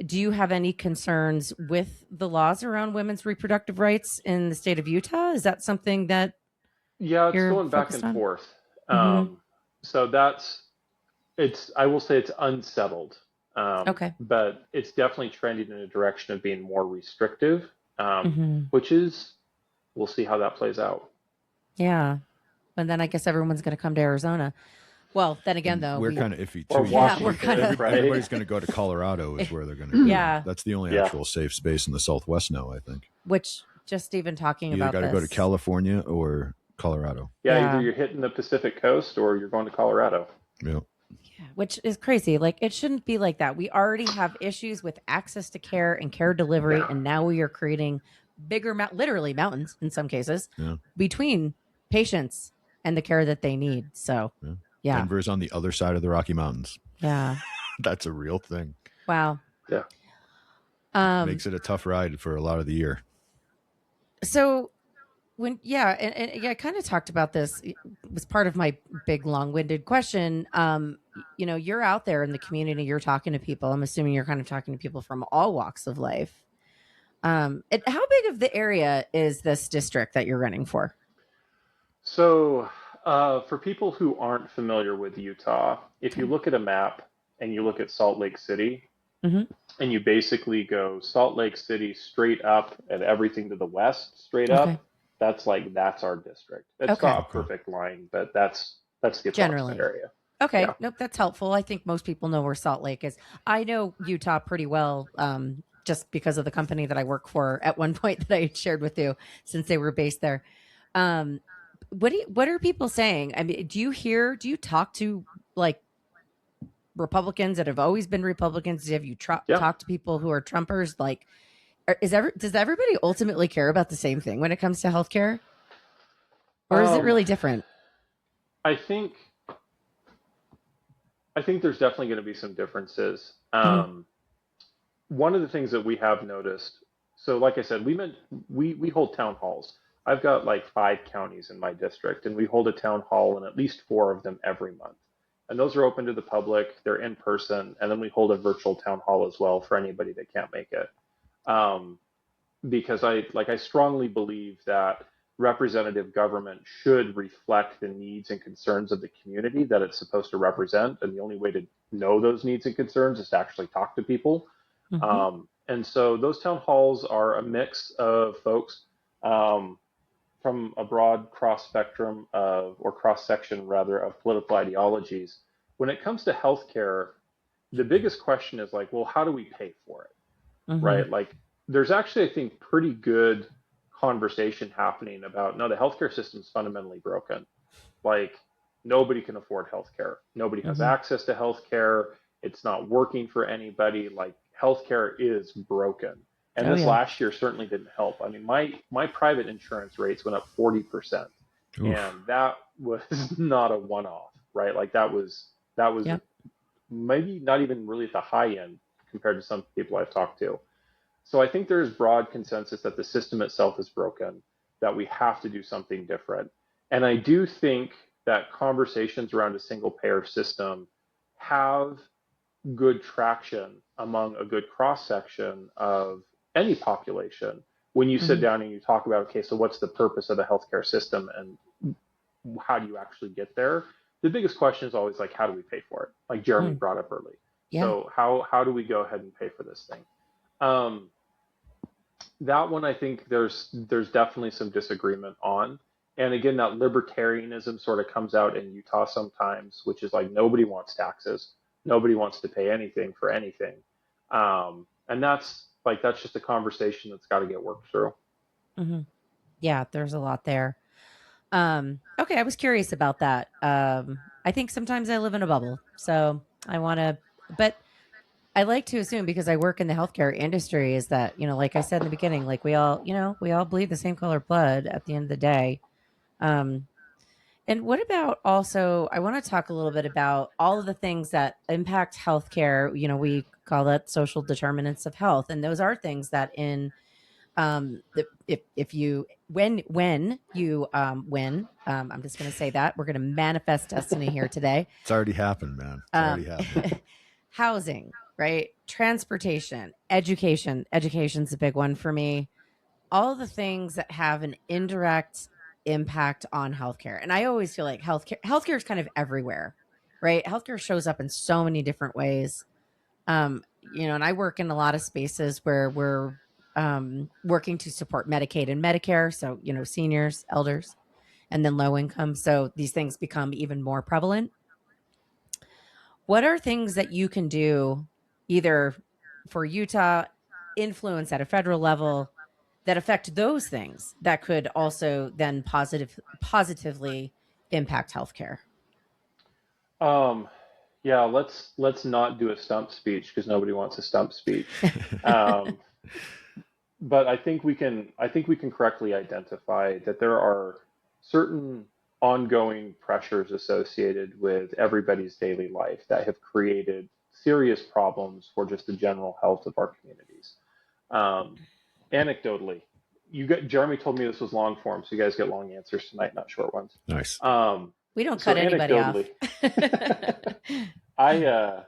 do you have any concerns with the laws around women's reproductive rights in the state of Utah? Is that something that it's going back and forth. So I will say it's unsettled. Okay. But it's definitely trending in a direction of being more restrictive, which is, we'll see how that plays out. Yeah. And then I guess everyone's going to come to Arizona. Well, then again, though, we're kind of iffy too. We're kind of everybody's going to go to Colorado is where they're going to go. Yeah. That's the only actual safe space in the Southwest now, I think. Which, just even talking you about got to go to California or Colorado. Yeah, either you're hitting the Pacific coast or you're going to Colorado. Yeah. Yeah, which is crazy. Like, it shouldn't be like that. We already have issues with access to care and care delivery, and now we are creating bigger, literally mountains in some cases, between patients and the care that they need. So, yeah. Denver's on the other side of the Rocky Mountains. Yeah. That's a real thing. Wow. Yeah. Makes it a tough ride for a lot of the year. So and I kind of talked about this. It was part of my big long-winded question. You're out there in the community, you're talking to people. I'm assuming you're kind of talking to people from all walks of life. How big of the area is this district that you're running for? So for people who aren't familiar with Utah, if you look at a map and you look at Salt Lake City, and you basically go Salt Lake City straight up and everything to the west straight up, that's our district. It's not a perfect line, but that's the approximate area. Okay. Yeah. Nope. That's helpful. I think most people know where Salt Lake is. I know Utah pretty well, just because of the company that I work for at one point that I shared with you, since they were based there. What are people saying? I mean, do you talk to like Republicans that have always been Republicans? Have you talked to people who are Trumpers? Like, does everybody ultimately care about the same thing when it comes to healthcare, or is it really different? I think there's definitely going to be some differences. One of the things that we have noticed, so like I said, we hold town halls. I've got like 5 counties in my district, and we hold a town hall in at least 4 of them every month. And those are open to the public. They're in person. And then we hold a virtual town hall as well for anybody that can't make it. Because I strongly believe that representative government should reflect the needs and concerns of the community that it's supposed to represent. And the only way to know those needs and concerns is to actually talk to people. And so those town halls are a mix of folks from a broad cross spectrum of, or cross section rather, of political ideologies, when it comes to healthcare, the biggest question is like, well, how do we pay for it, Mm-hmm. right? Like, there's actually, I think, pretty good conversation happening about, no, the healthcare system is fundamentally broken. Like, nobody can afford healthcare. Nobody has Mm-hmm. access to healthcare. It's not working for anybody. Like, healthcare is broken. And Oh this yeah. last year certainly didn't help. I mean, my private insurance rates went up 40%. Oof. And that was not a one-off, right? Like that was Yep. maybe not even really at the high end compared to some people I've talked to. So I think there's broad consensus that the system itself is broken, that we have to do something different. And I do think that conversations around a single payer system have good traction among a good cross section of any population when you sit Mm-hmm. down and you talk about, okay, so what's the purpose of the healthcare system and how do you actually get there? The biggest question is always like, how do we pay for it? Like Jeremy Mm. brought up early. Yeah. So how do we go ahead and pay for this thing? Um, that one I think there's definitely some disagreement on. And again, that libertarianism sort of comes out in Utah sometimes, which is like nobody wants taxes, nobody wants to pay anything for anything, and that's just a conversation that's got to get worked through. Mm-hmm. Yeah, there's a lot there. Okay, I was curious about that. I think sometimes I live in a bubble, so I want to, but I like to assume because I work in the healthcare industry is that, like I said in the beginning, like we all bleed the same color blood at the end of the day. Um, and what about also, I want to talk a little bit about all of the things that impact healthcare. We call that social determinants of health. And those are things that if you when you win, I'm just going to say that we're going to manifest destiny here today. It's already happened, man. It's already happened. Housing, right? Transportation, education's a big one for me. All the things that have an indirect impact on healthcare. And I always feel like healthcare is kind of everywhere, right? Healthcare shows up in so many different ways. And I work in a lot of spaces where we're working to support Medicaid and Medicare. So, seniors, elders, and then low income. So these things become even more prevalent. What are things that you can do either for Utah influence at a federal level that affect those things that could also then positively impact healthcare? Um, yeah, let's not do a stump speech because nobody wants a stump speech. Um, but I think we can correctly identify that there are certain ongoing pressures associated with everybody's daily life that have created serious problems for just the general health of our communities. Um, Anecdotally, Jeremy told me this was long form, so you guys get long answers tonight, not short ones. Nice. We don't So cut anybody off. anecdotally, I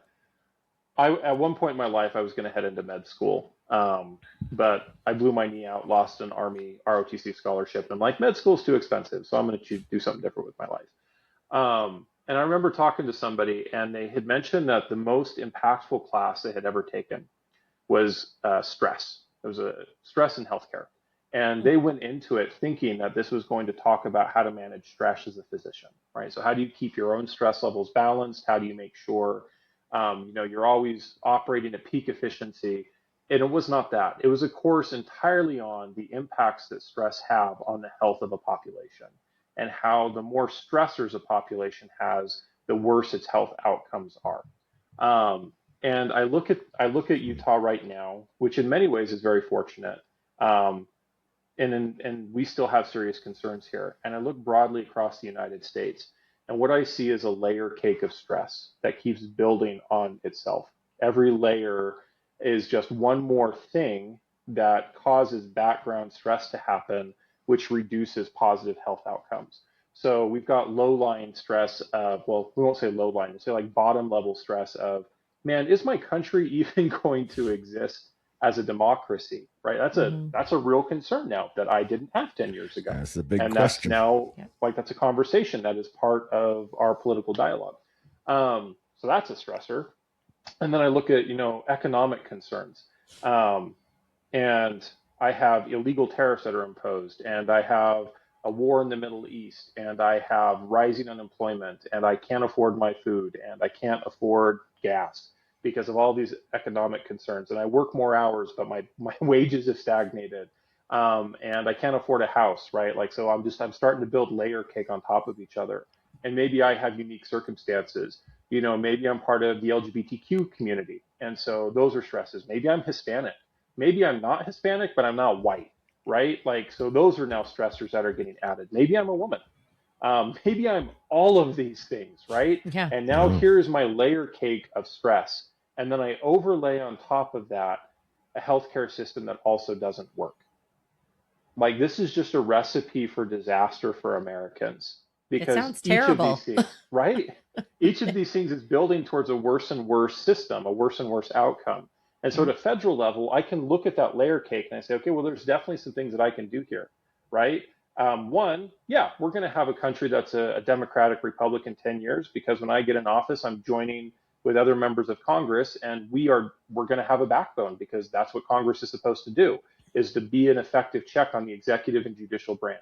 at one point in my life I was going to head into med school, but I blew my knee out, lost an Army ROTC scholarship, and I'm like, med school's too expensive, so I'm going to do something different with my life. And I remember talking to somebody, and they had mentioned that the most impactful class they had ever taken was stress. It was a stress in healthcare. And they went into it thinking that this was going to talk about how to manage stress as a physician, right? So how do you keep your own stress levels balanced? How do you make sure, you're always operating at peak efficiency? And it was not that. It was a course entirely on the impacts that stress have on the health of a population and how the more stressors a population has, the worse its health outcomes are. Um, and I look at Utah right now, which in many ways is very fortunate. Um, and we still have serious concerns here. And I look broadly across the United States, and what I see is a layer cake of stress that keeps building on itself. Every layer is just one more thing that causes background stress to happen, which reduces positive health outcomes. So we've got low line stress of, well, we won't say low line, we'll say like bottom level stress of, man, is my country even going to exist as a democracy, right? That's a Mhm. that's a real concern now that I didn't have 10 years ago. That's a big And that's question. now Yeah. like that's a conversation that is part of our political dialogue. So that's a stressor. And then I look at, economic concerns. Um, and I have illegal tariffs that are imposed, and I have a war in the Middle East, and I have rising unemployment, and I can't afford my food, and I can't afford gas because of all these economic concerns, and I work more hours, but my wages have stagnated, and I can't afford a house, right? Like, so I'm starting to build layer cake on top of each other, and maybe I have unique circumstances. Maybe I'm part of the LGBTQ community, and so those are stresses. Maybe I'm Hispanic. Maybe I'm not Hispanic, but I'm not white, right? Like, so those are now stressors that are getting added. Maybe I'm a woman. Maybe I'm all of these things, right? Yeah. And now here's my layer cake of stress. And then I overlay on top of that a healthcare system that also doesn't work. Like, this is just a recipe for disaster for Americans, because it sounds terrible. Each of these things, right? Each of these things is building towards a worse and worse system, a worse and worse outcome. And so at a federal level, I can look at that layer cake and I say, okay, well, there's definitely some things that I can do here, right? One, yeah, we're going to have a country that's a Democratic Republic in 10 years, because when I get in office, I'm joining with other members of Congress, and we're going to have a backbone, because that's what Congress is supposed to do, is to be an effective check on the executive and judicial branch.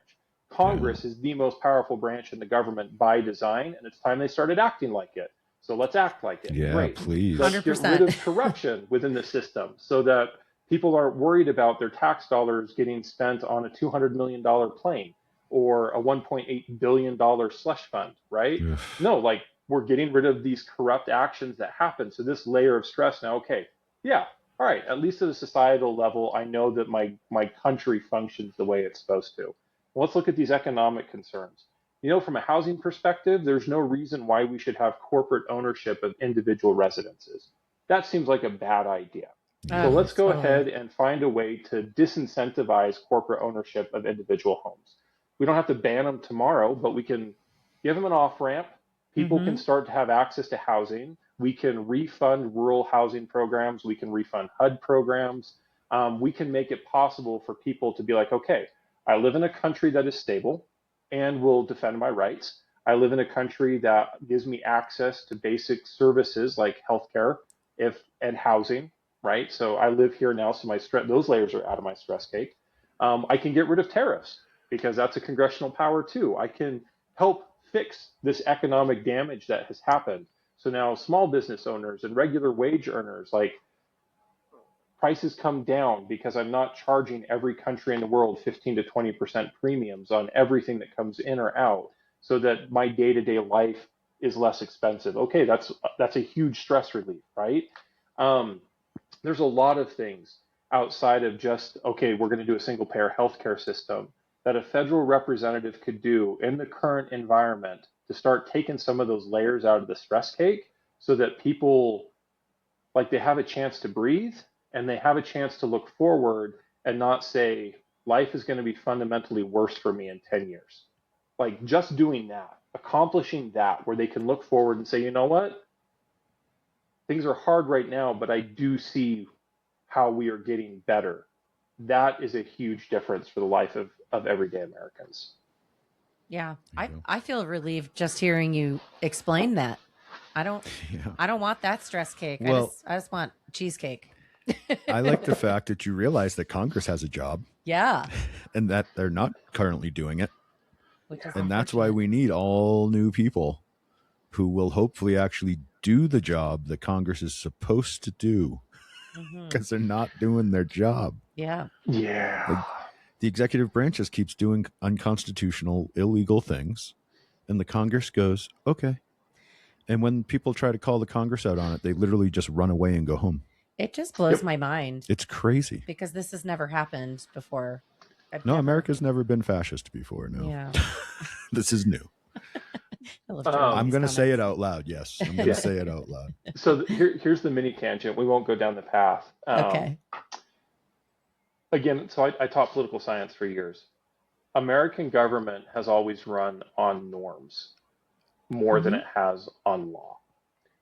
Congress is the most powerful branch in the government by design, and it's time they started acting like it. So let's act like it. Yeah, great. please. Let's 100%. get rid of corruption within the system, so that people aren't worried about their tax dollars getting spent on a $200 million plane or a $1.8 billion slush fund, right? No, like, we're getting rid of these corrupt actions that happen. So this layer of stress now, okay, yeah, all right, at least at a societal level, I know that my country functions the way it's supposed to. Well, let's look at these economic concerns. From a housing perspective, there's no reason why we should have corporate ownership of individual residences. That seems like a bad idea. So let's go ahead and find a way to disincentivize corporate ownership of individual homes. We don't have to ban them tomorrow, but we can give them an off-ramp. People can start to have access to housing. We can refund rural housing programs. We can refund HUD programs. We can make it possible for people to be like, okay, I live in a country that is stable and will defend my rights. I live in a country that gives me access to basic services like healthcare and housing, right? So I live here now, so those layers are out of my stress cake. I can get rid of tariffs, because that's a congressional power too. I can help fix this economic damage that has happened. So now small business owners and regular wage earners, like, prices come down because I'm not charging every country in the world 15 to 20% premiums on everything that comes in or out, so that my day-to-day life is less expensive. Okay, that's a huge stress relief, right? There's a lot of things outside of just, okay, we're going to do a single payer healthcare system, that a federal representative could do in the current environment to start taking some of those layers out of the stress cake, so that people, like, they have a chance to breathe and they have a chance to look forward and not say, life is going to be fundamentally worse for me in 10 years. Like, just doing that, accomplishing that, where they can look forward and say, you know what? Things are hard right now, but I do see how we are getting better. That is a huge difference for the life of everyday Americans. Yeah, I feel relieved just hearing you explain that. I don't want that stress cake. Well, I just want cheesecake. I like the fact that you realize that Congress has a job. Yeah. And that they're not currently doing it. And that's why we need all new people who will hopefully actually do the job that Congress is supposed to do, because they're not doing their job. Yeah. Yeah. Like, the executive branch just keeps doing unconstitutional, illegal things, and the Congress goes, okay. And when people try to call the Congress out on it, they literally just run away and go home. It just blows my mind. It's crazy. Because this has never happened before. America's never been fascist before. No. Yeah. This is new. I'm going to say it out loud. Yes. I'm going to say it out loud. So here's the mini tangent. We won't go down the path. Okay. Again, so I taught political science for years. American government has always run on norms more than it has on law.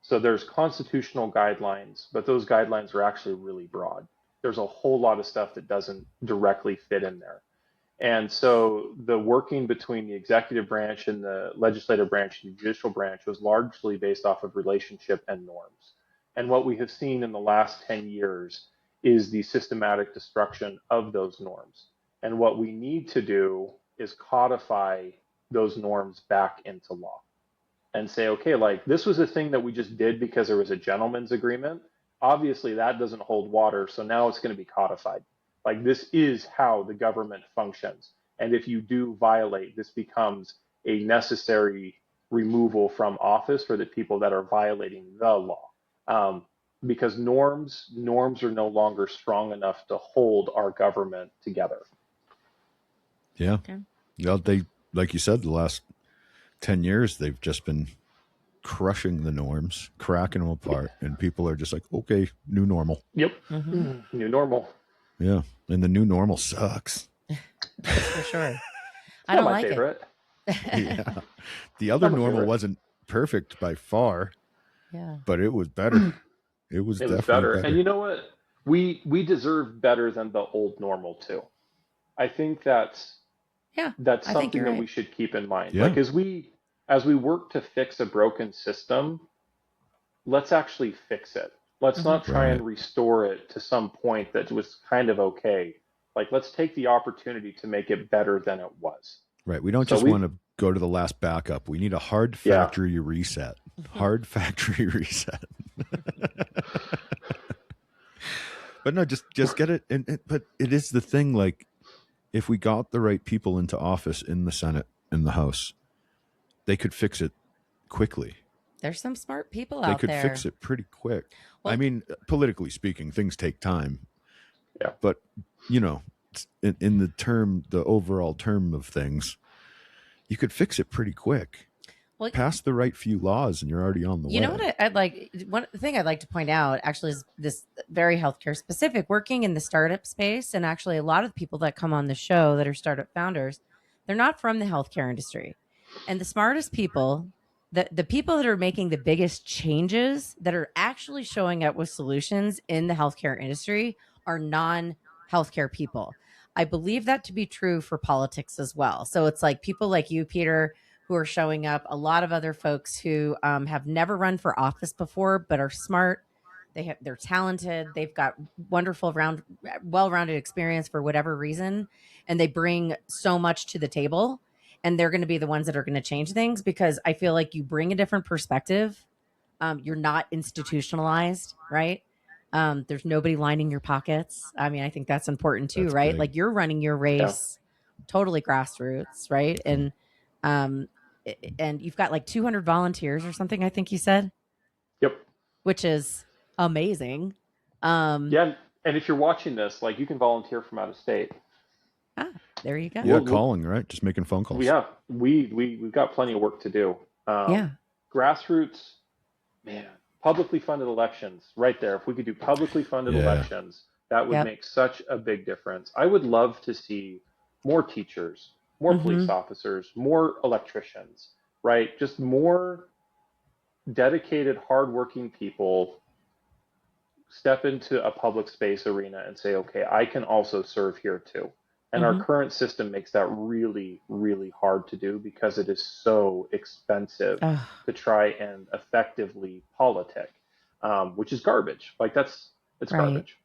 So there's constitutional guidelines, but those guidelines are actually really broad. There's a whole lot of stuff that doesn't directly fit in there. And so the working between the executive branch and the legislative branch and the judicial branch was largely based off of relationship and norms. And what we have seen in the last 10 years is the systematic destruction of those norms. And what we need to do is codify those norms back into law and say, okay, like this was a thing that we just did because there was a gentleman's agreement. Obviously, that doesn't hold water, so now it's going to be codified. Like this is how the government functions. And if you do violate, this becomes a necessary removal from office for the people that are violating the law. Because norms are no longer strong enough to hold our government together. Yeah. Okay. Well, they, like you said, the last 10 years, they've just been crushing the norms, cracking them apart, and people are just like, okay, new normal. Yep. New normal. Yeah. And the new normal sucks. For sure. I don't like favorite. Yeah. The other normal wasn't perfect by far. Yeah. But it was better. It was definitely better. And you know what? We deserve better than the old normal too. I think that's something that we should keep in mind. Yeah. Like as we work to fix a broken system, let's actually fix it. Let's not try and restore it to some point that was kind of okay. Like let's take the opportunity to make it better than it was. Right. We don't just want to go to the last backup. We need a hard factory reset. Hard factory reset. But no, just get it. But it is the thing, like, if we got the right people into office in the Senate, in the House, they could fix it quickly. There's some smart people out there. They could fix it pretty quick. Well, I mean, politically speaking, things take time. Yeah. But, you know, in the overall term of things, you could fix it pretty quick. Well, pass the right few laws and you're already on the way. You know what I'd like? One thing I'd like to point out actually is this very healthcare specific, working in the startup space. And actually a lot of the people that come on the show that are startup founders, they're not from the healthcare industry. And the smartest people, the people that are making the biggest changes that are actually showing up with solutions in the healthcare industry are non-healthcare people. I believe that to be true for politics as well. So it's like people like you, Peter, who are showing up, a lot of other folks who have never run for office before, but are smart. They're talented. They've got wonderful, well-rounded experience for whatever reason. And they bring so much to the table. And they're going to be the ones that are going to change things, because I feel like you bring a different perspective. You're not institutionalized, right? There's nobody lining your pockets. I mean, I think that's important too, right? Big. Like you're running your race, totally grassroots, right? And you've got like 200 volunteers or something, I think you said. Yep. Which is amazing. Yeah. And if you're watching this, like you can volunteer from out of state. Ah, there you go. Yeah, calling, right? Just making phone calls. Yeah. We've got plenty of work to do. Grassroots, man, publicly funded elections right there. If we could do publicly funded elections, that would make such a big difference. I would love to see more teachers, more police officers, more electricians, right? Just more dedicated, hardworking people step into a public space arena and say, okay, I can also serve here too. And our current system makes that really, really hard to do because it is so expensive to try and effectively politic, which is garbage. Like it's garbage.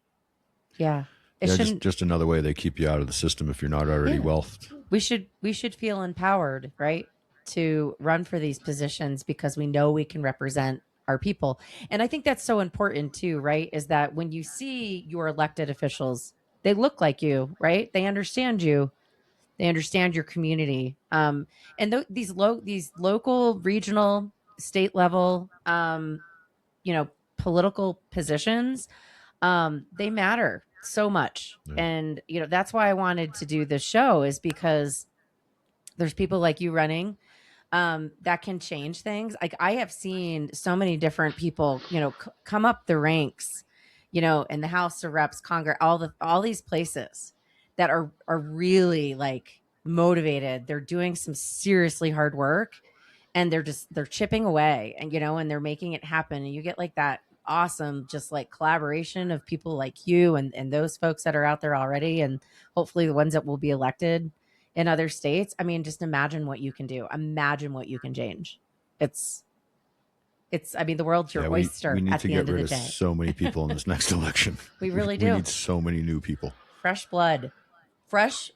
Yeah. Just another way they keep you out of the system if you're not already wealthed. We should feel empowered, right, to run for these positions because we know we can represent our people. And I think that's so important too, right, is that when you see your elected officials, they look like you, right? They understand you. They understand your community. And these local, regional, state level, political positions, they matter so much. Yeah. And, that's why I wanted to do this show, is because there's people like you running that can change things. Like I have seen so many different people, come up the ranks, in the House of Reps, Congress, all these places that are really like motivated. They're doing some seriously hard work, and they're chipping away, and and they're making it happen. And you get like that awesome, just like collaboration of people like you and those folks that are out there already, and hopefully the ones that will be elected in other states. I mean, just imagine what you can do. Imagine what you can change. I mean, the world's your oyster. We need at to the get end rid of the day. So many people in this next election. We really do. We need so many new people. Fresh blood. Fresh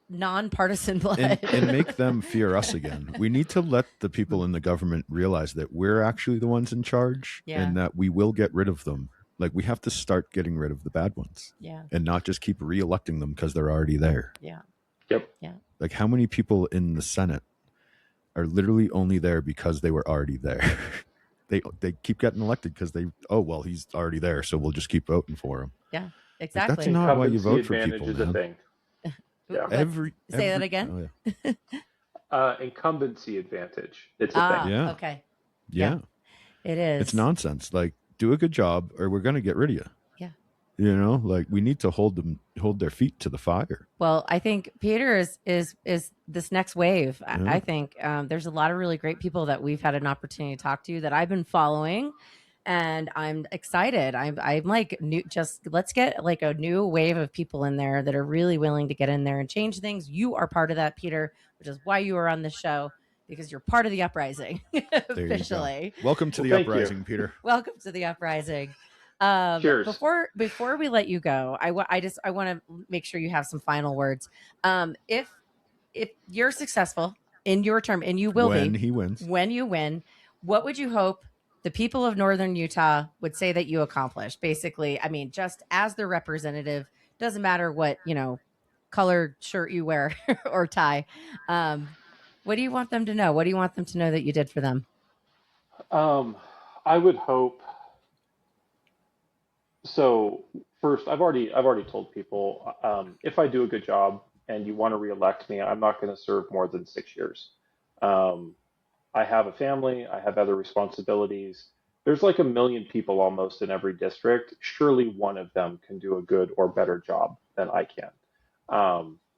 nonpartisan blood. and make them fear us again. We need to let the people in the government realize that we're actually the ones in charge, and that we will get rid of them. Like, we have to start getting rid of the bad ones, and not just keep re-electing them because they're already there. Yep. Like, how many people in the Senate are literally only there because they were already there? They keep getting elected because he's already there, so we'll just keep voting for him. Yeah, exactly. Like, that's not why you vote for people, man. Thing. Say that again. Incumbency advantage. It's a thing. Yeah. Okay. Yeah. It is. It's nonsense. Like, do a good job or we're going to get rid of you. Yeah. You know, like, we need to hold their feet to the fire. Well, I think Peter is this next wave. Yeah. I think there's a lot of really great people that we've had an opportunity to talk to that I've been following, and I'm excited. I'm like, let's get like a new wave of people in there that are really willing to get in there and change things. You are part of that, Peter, which is why you are on the show, because you're part of the uprising officially. Welcome to the uprising, Peter. Welcome to the uprising. Cheers. Before we let you go, I want to make sure you have some final words. If you're successful in your term, and you will when you win, what would you hope the people of Northern Utah would say that you accomplished? Basically, I mean, just as their representative, doesn't matter what, color shirt you wear or tie. What do you want them to know? What do you want them to know that you did for them? I would hope. So first, I've already told people, if I do a good job and you want to reelect me, I'm not going to serve more than 6 years. I have a family. I have other responsibilities. There's like 1 million people almost in every district. Surely one of them can do a good or better job than I can.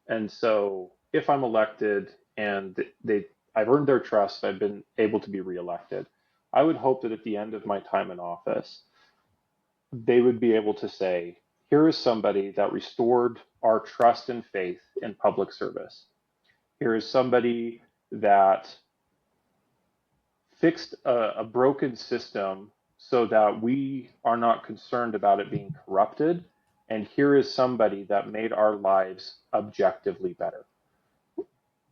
And so if I'm elected and I've earned their trust, I've been able to be reelected, I would hope that at the end of my time in office, they would be able to say, here is somebody that restored our trust and faith in public service. Here is somebody that fixed a broken system so that we are not concerned about it being corrupted. And here is somebody that made our lives objectively better.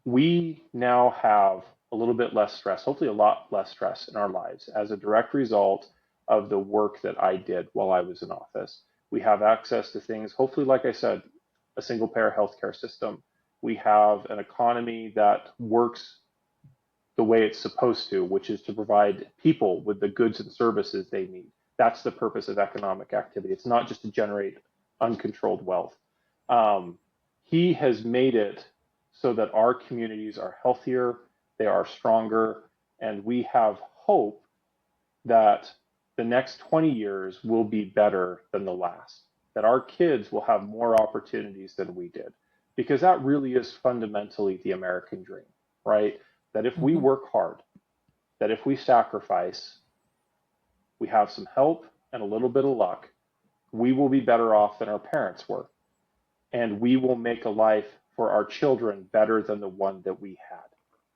We now have a little bit less stress, hopefully a lot less stress in our lives as a direct result of the work that I did while I was in office. We have access to things, hopefully, like I said, a single payer healthcare system. We have an economy that works the way it's supposed to, which is to provide people with the goods and services they need. That's the purpose of economic activity. It's not just to generate uncontrolled wealth. He has made it so that our communities are healthier, they are stronger, and we have hope that the next 20 years will be better than the last, that our kids will have more opportunities than we did, because that really is fundamentally the American dream, right? That if we work hard, that if we sacrifice, we have some help and a little bit of luck, we will be better off than our parents were. And we will make a life for our children better than the one that we had.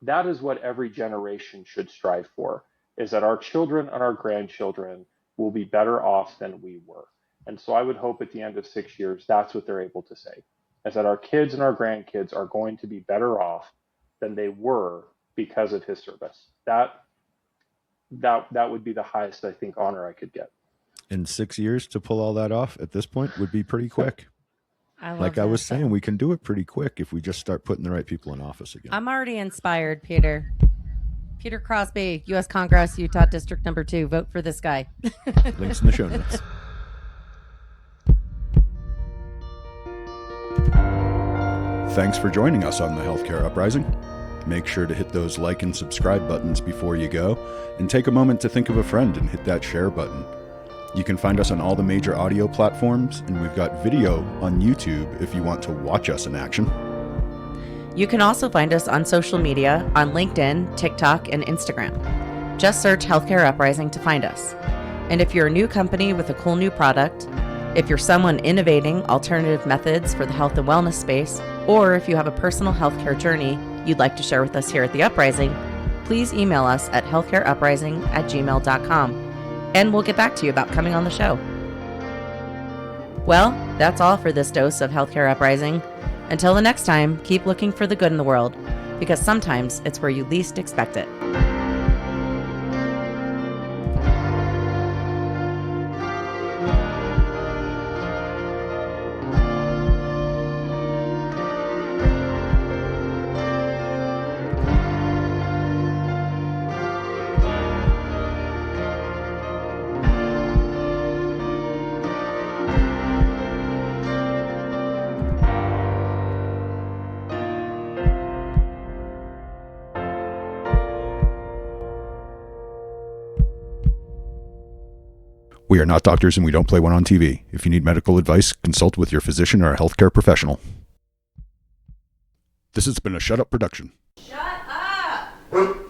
That is what every generation should strive for, is that our children and our grandchildren will be better off than we were. And so I would hope at the end of 6 years, that's what they're able to say, is that our kids and our grandkids are going to be better off than they were because of his service. That would be the highest, I think, honor I could get. In 6 years to pull all that off at this point would be pretty quick. I was saying, we can do it pretty quick if we just start putting the right people in office again. I'm already inspired, Peter. Peter Crosby, U.S. Congress, Utah District Number 2. Vote for this guy. Links in the show notes. Thanks for joining us on the Healthcare Uprising. Make sure to hit those like and subscribe buttons before you go, and take a moment to think of a friend and hit that share button. You can find us on all the major audio platforms, and we've got video on YouTube if you want to watch us in action. You can also find us on social media on LinkedIn, TikTok, and Instagram. Just search Healthcare Uprising to find us. And if you're a new company with a cool new product, if you're someone innovating alternative methods for the health and wellness space, or if you have a personal healthcare journey you'd like to share with us here at The Uprising, please email us at healthcareuprising@gmail.com. And we'll get back to you about coming on the show. Well, that's all for this dose of Healthcare Uprising. Until the next time, keep looking for the good in the world, because sometimes it's where you least expect it. We are not doctors and we don't play one on TV. If you need medical advice, consult with your physician or a healthcare professional. This has been a Shut Up production. Shut up!